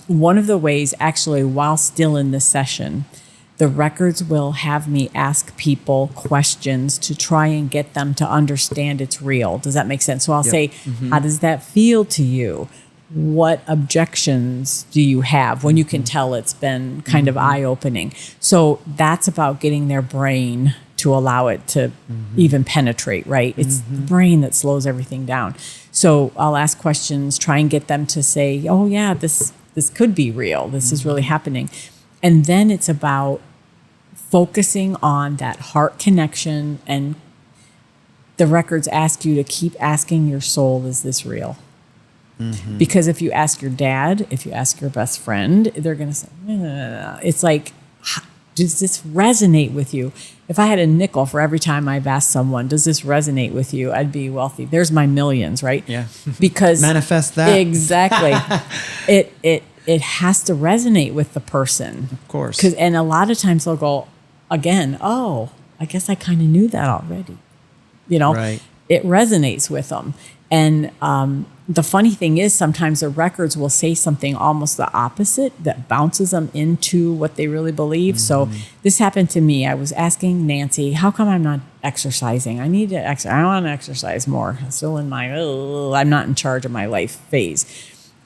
one of the ways, actually, while still in the session, the records will have me ask people questions to try and get them to understand it's real. Does that make sense? So I'll say, how does that feel to you? What objections do you have when you can tell it's been kind of eye-opening? So that's about getting their brain to allow it to even penetrate, right? It's the brain that slows everything down. So I'll ask questions, try and get them to say, oh yeah, this could be real. This is really happening. And then it's about focusing on that heart connection, and the records ask you to keep asking your soul, is this real? Because if you ask your dad, if you ask your best friend, they're going to say, it's like, Does this resonate with you? If I had a nickel for every time I've asked someone, does this resonate with you? I'd be wealthy. There's my millions, right? Yeah. Because manifest that. Exactly. It has to resonate with the person. Of course. And a lot of times they'll go again, oh, I guess I kind of knew that already. Right. It resonates with them. And the funny thing is sometimes the records will say something almost the opposite that bounces them into what they really believe. So this happened to me. I was asking Nancy, how come I'm not exercising? I need to exercise. I want to exercise more. I'm still in my, I'm not in charge of my life phase.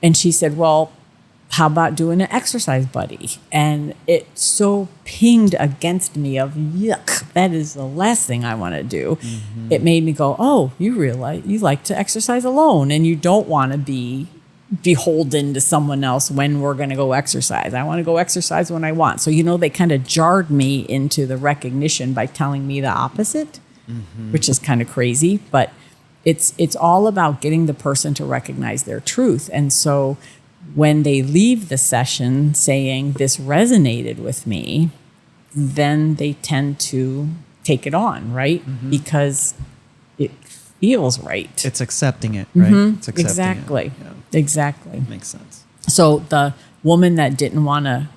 And she said, well, how about doing an exercise buddy? And it so pinged against me of yuck, that is the last thing I want to do. It made me go, oh, you realize you like to exercise alone and you don't want to be beholden to someone else when we're going to go exercise. I want to go exercise when I want. So, they kind of jarred me into the recognition by telling me the opposite, which is kind of crazy, but it's all about getting the person to recognize their truth. And so when they leave the session saying this resonated with me, then they tend to take it on, right? Because it feels right. It's accepting it, right? It's accepting Exactly. it. Yeah. Exactly. Makes sense. So the woman that didn't want to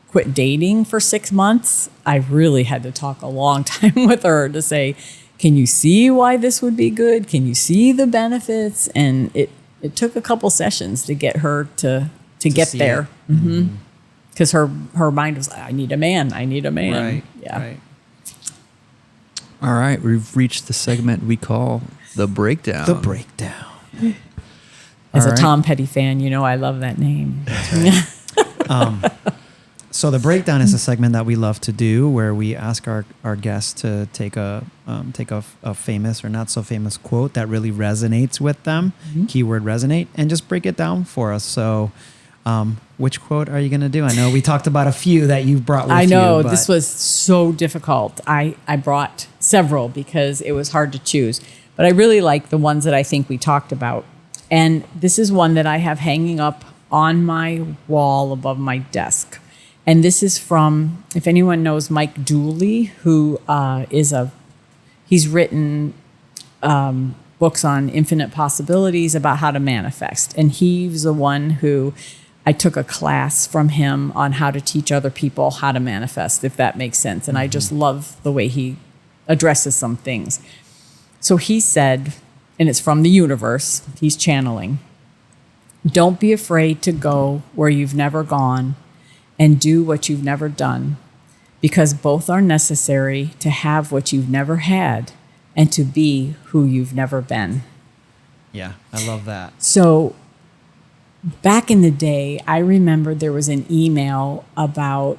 quit dating for 6 months, I really had to talk a long time with her to say, can you see why this would be good? Can you see the benefits? And it took a couple sessions to get her to get there. Because her mind was like, I need a man. Right. Yeah. Right. All right, we've reached the segment we call The Breakdown. The breakdown. As All a right. Tom Petty fan, I love that name. So the breakdown is a segment that we love to do, where we ask our guests to take a famous or not so famous quote that really resonates with them, keyword resonate, and just break it down for us. So, which quote are you going to do? I know we talked about a few that you brought with you. I know but this was so difficult. I brought several because it was hard to choose, but I really like the ones that I think we talked about. And this is one that I have hanging up on my wall above my desk. And this is from, if anyone knows Mike Dooley, who he's written books on infinite possibilities about how to manifest. And he's the one who I took a class from him on how to teach other people how to manifest, if that makes sense. And I just love the way he addresses some things. So he said, and it's from the universe, he's channeling, don't be afraid to go where you've never gone and do what you've never done, because both are necessary to have what you've never had and to be who you've never been. Yeah, I love that. So back in the day, I remember there was an email about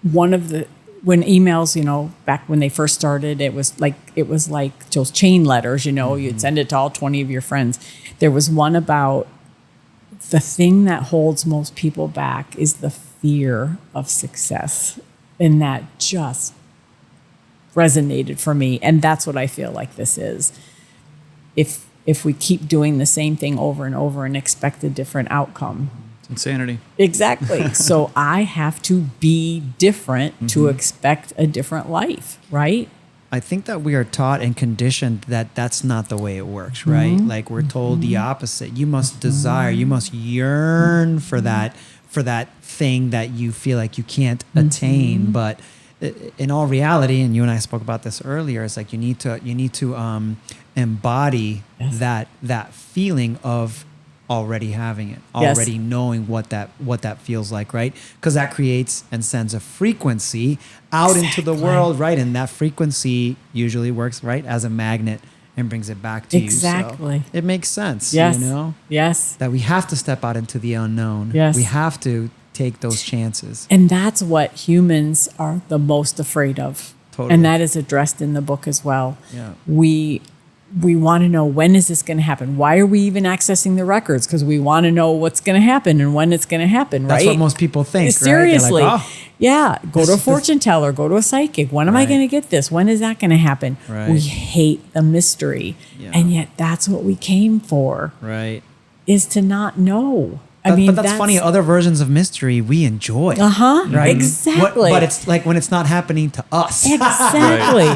when emails, back when they first started, it was like those chain letters, you'd send it to all 20 of your friends. There was one about the thing that holds most people back is the fear of success. And that just resonated for me. And that's what I feel like this is. If we keep doing the same thing over and over and expect a different outcome. It's insanity. Exactly. So I have to be different to expect a different life, right? I think that we are taught and conditioned that that's not the way it works, right? Like we're told the opposite. You must desire, you must yearn for that thing that you feel like you can't attain. But in all reality, and you and I spoke about this earlier, it's like you need to embody that feeling of already having it, already knowing what that feels like, right? Because that creates and sends a frequency out into the world, right? And that frequency usually works, right, as a magnet and brings it back to you. So it makes sense, Yes. that we have to step out into the unknown. Yes. We have to take those chances. And that's what humans are the most afraid of. Totally. And that is addressed in the book as well. Yeah. We want to know, when is this going to happen? Why are we even accessing the records? Because we want to know what's going to happen and when it's going to happen, right? That's what most people think, Seriously. right? Like, yeah. Go to a fortune teller, go to a psychic. When am I going to get this? When is that going to happen? Right. We hate the mystery. Yeah. And yet that's what we came for, right. is to not know. I mean, but that's funny. Other versions of mystery we enjoy. Right? Exactly. But it's like when it's not happening to us. Exactly.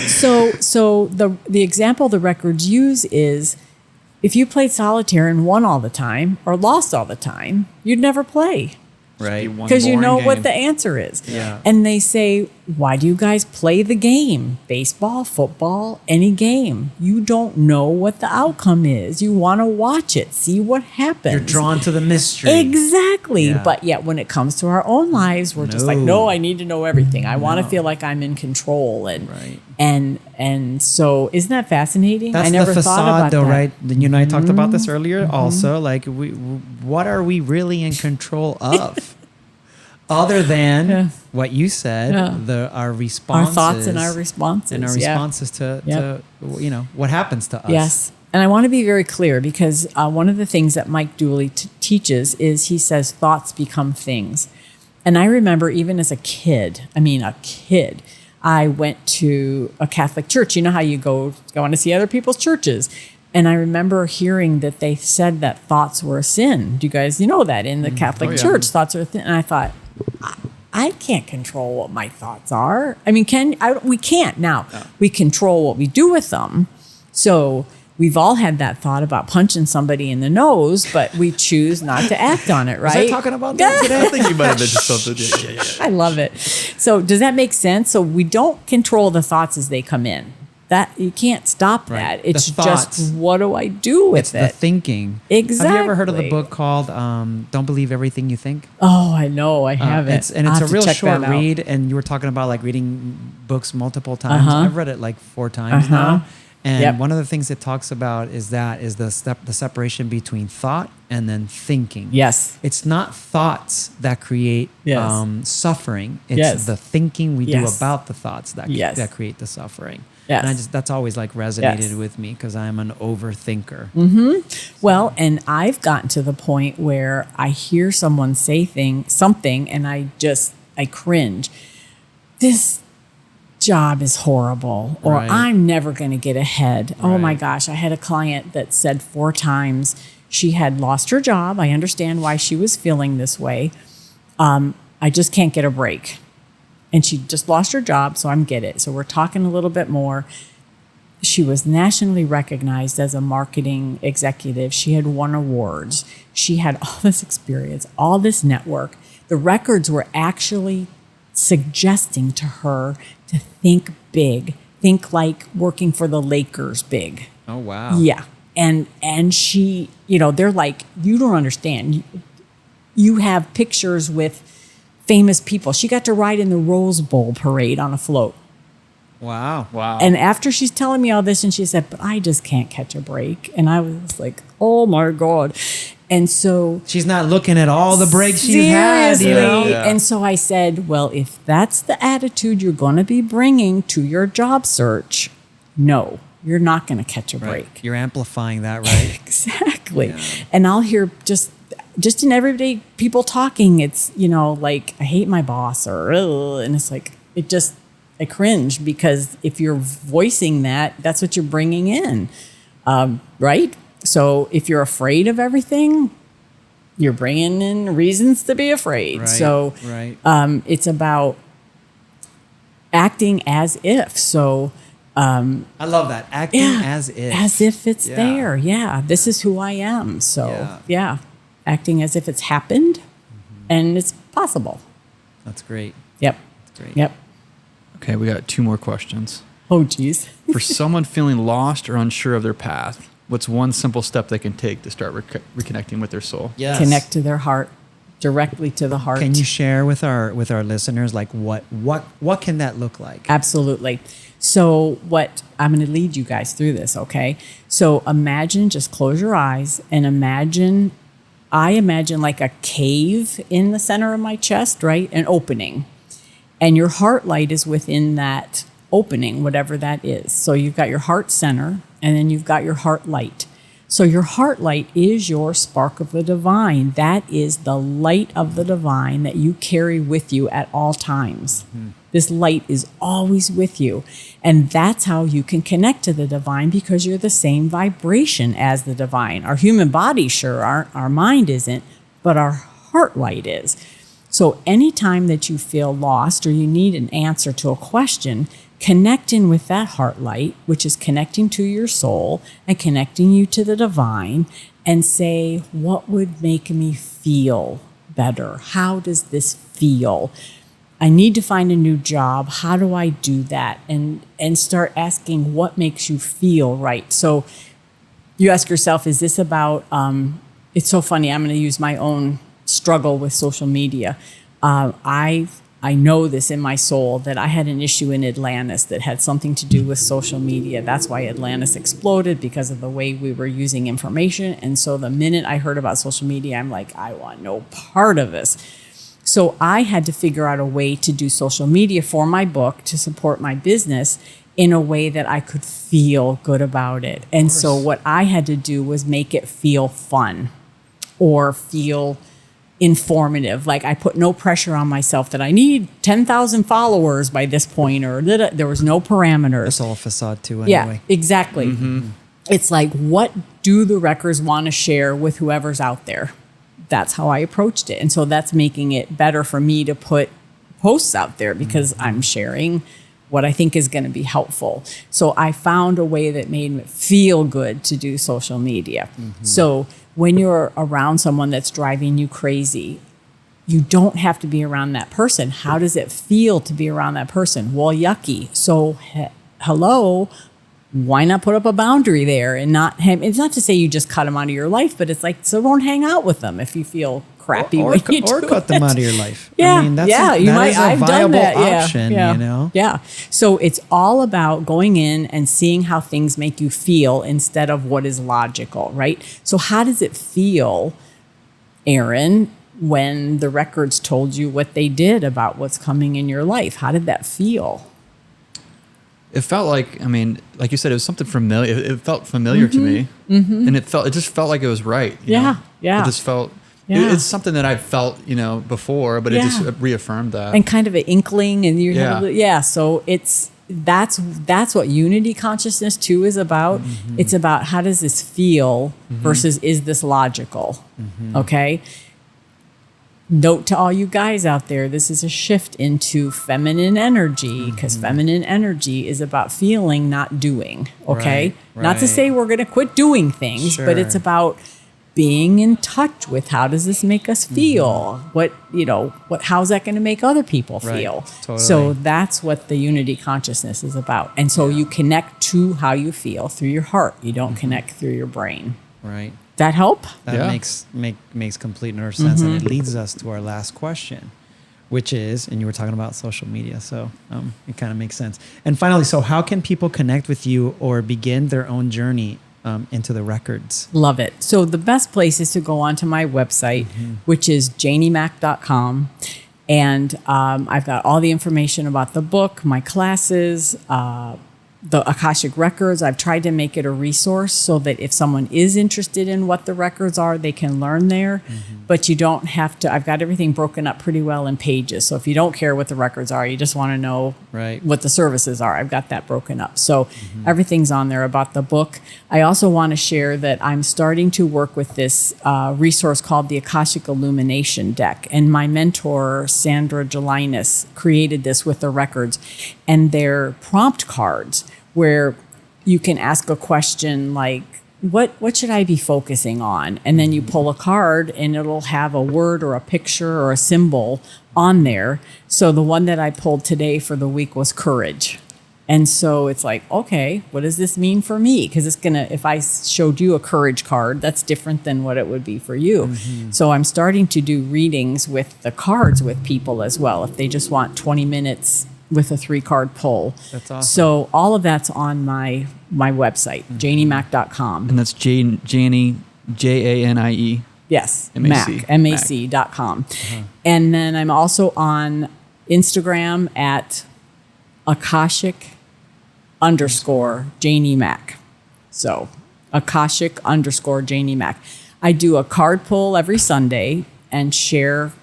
So the example the records use is if you played solitaire and won all the time or lost all the time, you'd never play. Right. Because you know what the answer is. Yeah. And they say, why do you guys play the game? Baseball, football, any game. You don't know what the outcome is. You want to watch it, see what happens. You're drawn to the mystery. Exactly. Yeah. But yet when it comes to our own lives, we're just like, no, I need to know everything. I want to feel like I'm in control. And Right. and so isn't that fascinating? That's I never the thought facade, about though, that. right? You and I talked about this earlier. Also, like, what are we really in control of, other than what you said? Our responses, Our thoughts and our responses, and our responses to what happens to us. Yes. And I want to be very clear because one of the things that Mike Dooley teaches is he says thoughts become things. And I remember even as a kid, I went to a Catholic church. You know how you go to see other people's churches. And I remember hearing that they said that thoughts were a sin. Do you guys know that in the Catholic Church, thoughts are a sin? And I thought, I can't control what my thoughts are. I mean, we can't now. No. We control what we do with them. So we've all had that thought about punching somebody in the nose, but we choose not to act on it, right? Was I talking about that today? I think you might have mentioned something. Yeah. I love it. So does that make sense? So we don't control the thoughts as they come in. That you can't stop that. It's just what do I do with it? It's the thinking. Exactly. Have you ever heard of the book called "Don't Believe Everything You Think"? Oh, I know. I haven't. It's a real short read, and you were talking about like reading books multiple times. I've read it like 4 times now. And one of the things it talks about is the separation between thought and then thinking. Yes. It's not thoughts that create suffering. It's the thinking we do about the thoughts that create the suffering. Yes. And that's always like resonated with me because I'm an overthinker. Mm-hmm. Well, and I've gotten to the point where I hear someone say something and I cringe. This job is horrible, or I'm never going to get ahead. Right. Oh my gosh. I had a client that said 4 times she had lost her job. I understand why she was feeling this way. I just can't get a break. And she just lost her job, so I get it. So we're talking a little bit more. She was nationally recognized as a marketing executive. She had won awards. She had all this experience, all this network. The records were actually suggesting to her to think big, think like working for the Lakers big. Oh, wow. Yeah. And she, they're like, you don't understand. You have pictures with famous people. She got to ride in the Rose Bowl parade on a float. Wow. And after she's telling me all this, and she said, but I just can't catch a break. And I was like, oh my God. And so she's not looking at all the breaks she's had, Yeah. And so I said, well, if that's the attitude you're going to be bringing to your job search, no, you're not going to catch a break. You're amplifying that, right? Exactly. Yeah. And I'll hear just in everyday people talking, it's, like, I hate my boss and it's like, I cringe because if you're voicing that, that's what you're bringing in, right? So if you're afraid of everything, you're bringing in reasons to be afraid. Right, so it's about acting as if. So I love that. Acting as if. As if it's there. Yeah. This is who I am. So acting as if it's happened and it's possible. That's great. Yep. That's great. Yep. Okay, we got 2 more questions. Oh, geez. For someone feeling lost or unsure of their path, what's one simple step they can take to start reconnecting with their soul? Yes. Connect to their heart, directly to the heart. Can you share with our listeners like what can that look like? Absolutely. So I'm going to lead you guys through this, okay? So just close your eyes and I imagine like a cave in the center of my chest, right? An opening. And your heart light is within that opening, whatever that is. So you've got your heart center, and then you've got your heart light. So your heart light is your spark of the divine. That is the light of the divine that you carry with you at all times. Mm-hmm. This light is always with you. And that's how you can connect to the divine, because you're the same vibration as the divine. Our human body, sure, our mind isn't, but our heart light is. So anytime that you feel lost or you need an answer to a question, connect in with that heart light, which is connecting to your soul and connecting you to the divine, and say, what would make me feel better? How does this feel? I need to find a new job. How do I do that? And start asking what makes you feel right. So you ask yourself, is this about, it's so funny, I'm going to use my own struggle with social media. I know this in my soul that I had an issue in Atlantis that had something to do with social media. That's why Atlantis exploded, because of the way we were using information. And so the minute I heard about social media, I'm like, I want no part of this. So I had to figure out a way to do social media for my book to support my business in a way that I could feel good about it. And so what I had to do was make it feel fun or feel informative. Like, I put no pressure on myself that I need 10,000 followers by this point, or that there was no parameters. It's all facade too, anyway. Yeah, exactly. It's like, what do the records want to share with whoever's out there? That's how I approached it. And so that's making it better for me to put posts out there, because I'm sharing what I think is going to be helpful. So I found a way that made me feel good to do social media. So when you're around someone that's driving you crazy, you don't have to be around that person. How does it feel to be around that person? Well, yucky. So hello, why not put up a boundary there and not have, it's not to say you just cut them out of your life, but it's like, so don't hang out with them if you feel crappy or cut them out of your life. Yeah, I mean, that's I've done that. option, you know? Yeah. So it's all about going in and seeing how things make you feel instead of what is logical, right? So how does it feel, Aaron, when the records told you what they did about what's coming in your life? How did that feel? It felt like, I mean, like you said, it was something familiar. It felt familiar to me, and it just felt like it was right. You know? Yeah. It just felt. Yeah. It's something that I've felt, before, but it just reaffirmed that. And kind of an inkling, and so that's what unity consciousness too is about. It's about, how does this feel versus is this logical? Okay. Note to all you guys out there, this is a shift into feminine energy, because feminine energy is about feeling, not doing. Okay. Right. Not to say we're going to quit doing things, but it's about being in touch with, how does this make us feel? How's that going to make other people feel? Totally. So that's what the unity consciousness is about. And so you connect to how you feel through your heart. You don't connect through your brain. Right. That help? That makes complete and utter sense. And it leads us to our last question, which is, and you were talking about social media, so it kind of makes sense. And finally, so how can people connect with you or begin their own journey into the records? Love it. So the best place is to go onto my website, which is janiemac.com. And I've got all the information about the book, my classes, the Akashic Records. I've tried to make it a resource so that if someone is interested in what the records are, they can learn there. But you don't have to. I've got everything broken up pretty well in pages. So if you don't care what the records are, you just want to know what the services are, I've got that broken up. So everything's on there about the book. I also want to share that I'm starting to work with this resource called the Akashic Illumination Deck. And my mentor, Sandra Gelinas, created this with the records. And they're prompt cards where you can ask a question like, what should I be focusing on? And then you pull a card and it'll have a word or a picture or a symbol on there. So the one that I pulled today for the week was courage. And so it's like, okay, what does this mean for me? Because if I showed you a courage card, that's different than what it would be for you. So I'm starting to do readings with the cards with people as well, if they just want 20 minutes with a 3-card pull. That's awesome. So all of that's on my website, janiemac.com. And that's Janie, Janie. Yes, MAC. MAC.com. And then I'm also on Instagram at Akashic_Janie Mac. So Akashic_Janie Mac. I do a card pull every Sunday and share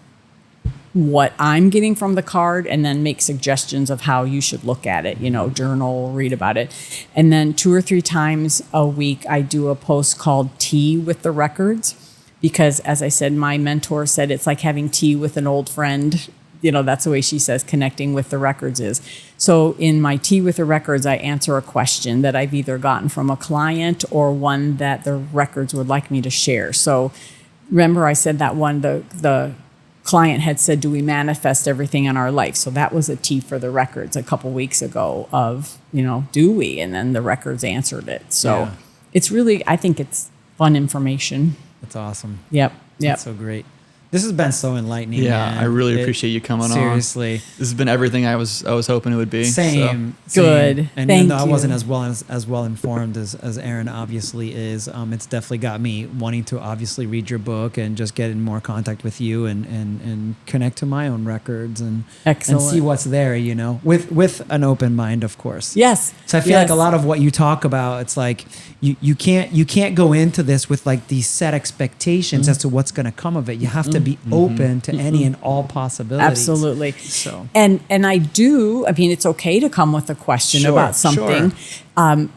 what I'm getting from the card and then make suggestions of how you should look at it, journal, read about it. And then 2 or 3 times a week, I do a post called Tea with the Records, because as I said, my mentor said it's like having tea with an old friend. You know, that's the way she says connecting with the records is. So in my Tea with the Records, I answer a question that I've either gotten from a client or one that the records would like me to share. So remember I said that one, the client had said, do we manifest everything in our life? So that was a Tea for the Records a couple weeks ago of, do we? And then the records answered it. So it's really, I think it's fun information. That's awesome. Yep. That's so great. This has been so enlightening. Yeah, man. I really appreciate you coming on. Seriously. This has been everything I was hoping it would be. Same. Good. And Thank even though I you. wasn't as well informed as Aaron obviously is, it's definitely got me wanting to obviously read your book and just get in more contact with you and connect to my own records and see what's there, with an open mind, of course. Yes. So I feel like a lot of what you talk about, it's like you can't go into this with like these set expectations as to what's going to come of it. You have to be open to any and all possibilities. Absolutely. So and it's okay to come with a question about something. Sure.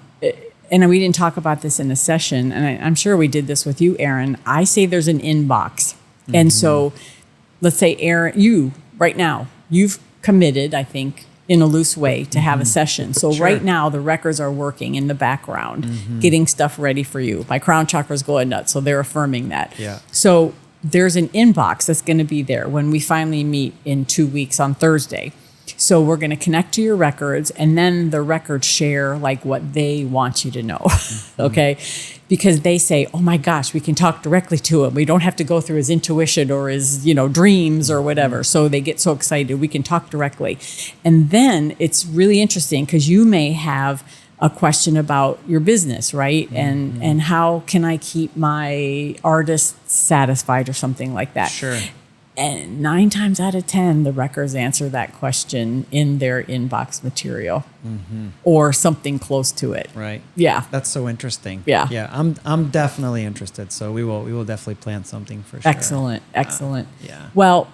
And we didn't talk about this in the session, and I'm sure we did this with you, Aaron. I say there's an inbox. And so let's say, Aaron, you right now, you've committed, I think, in a loose way to have a session. So right now the records are working in the background, getting stuff ready for you. My crown chakra's going nuts, so they're affirming that. Yeah. So there's an inbox that's going to be there when we finally meet in 2 weeks on Thursday. So we're going to connect to your records, and then the records share like what they want you to know. Okay? Because they say, oh my gosh, we can talk directly to him. We don't have to go through his intuition or his, dreams or whatever. So they get so excited. We can talk directly. And then it's really interesting because you may have a question about your business, right? And how can I keep my artists satisfied or something like that. Sure. And 9 times out of 10, the records answer that question in their inbox material or something close to it. Right. Yeah. That's so interesting. Yeah. Yeah. I'm definitely interested. So we will definitely plan something for sure. Excellent. Yeah. Well,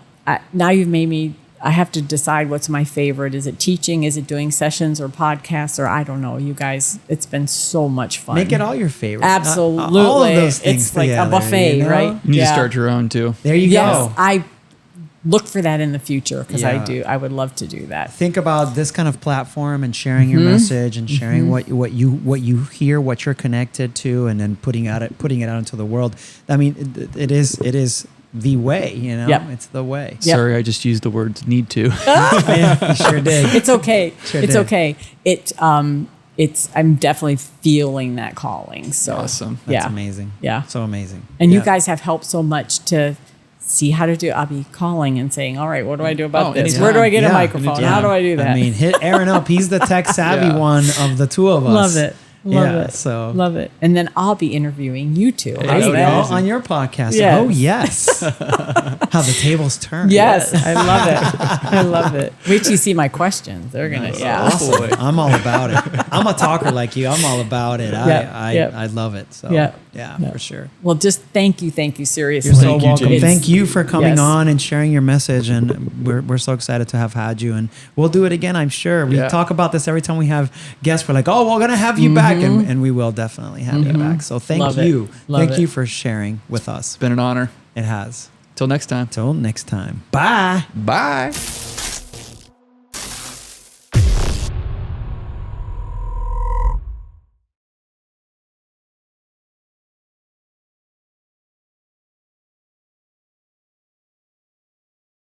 now you've made me, I have to decide what's my favorite. Is it teaching? Is it doing sessions or podcasts? Or I don't know. You guys, it's been so much fun. Make it all your favorite. Absolutely. All of those things it's like together, a buffet, right? You need to start your own too. There you Yes, go. I look for that in the future because Yeah. I would love to do that. Think about this kind of platform and sharing your message and sharing what you hear, what you're connected to, and then putting it out into the world. I mean, it is the way, Yep. It's the way. Yep. Sorry, I just used the words need to. Yeah, you sure did. It's okay. Sure It's did. okay. I'm definitely feeling that calling. So Awesome. That's yeah. amazing. Yeah. So amazing. And you Yeah. guys have helped so much to see how to do. I'll be calling and saying, all right, what do I do about this? anytime. Where do I get Yeah. a microphone? Yeah. How do I do that? I mean, hit Aaron up. He's the tech savvy Yeah. one of the two of us. Love it. Love it. So Love it. And then I'll be interviewing you two. Hey, How's that'd be that? awesome. on your podcast. Yes. Oh yes. How the tables turn. Yes, I love it. I love it. Wait till you see my questions. They're gonna, yeah. Boy. I'm all about it. I'm a talker like you. I'm all about it. I love it. So Yep. yeah, Yep. for sure. Well, just thank you seriously. You're so Thank you, welcome. Janie. Thank you for coming Yes. on and sharing your message. And we're so excited to have had you. And we'll do it again, I'm sure. We Yeah. talk about this every time we have guests. We're like, oh, we're going to have you back. And we will definitely have you back. So thank Love it. you. Love Thank it. you for sharing with us. It's been an honor. It has. Till next time. Till next time. Bye. Bye.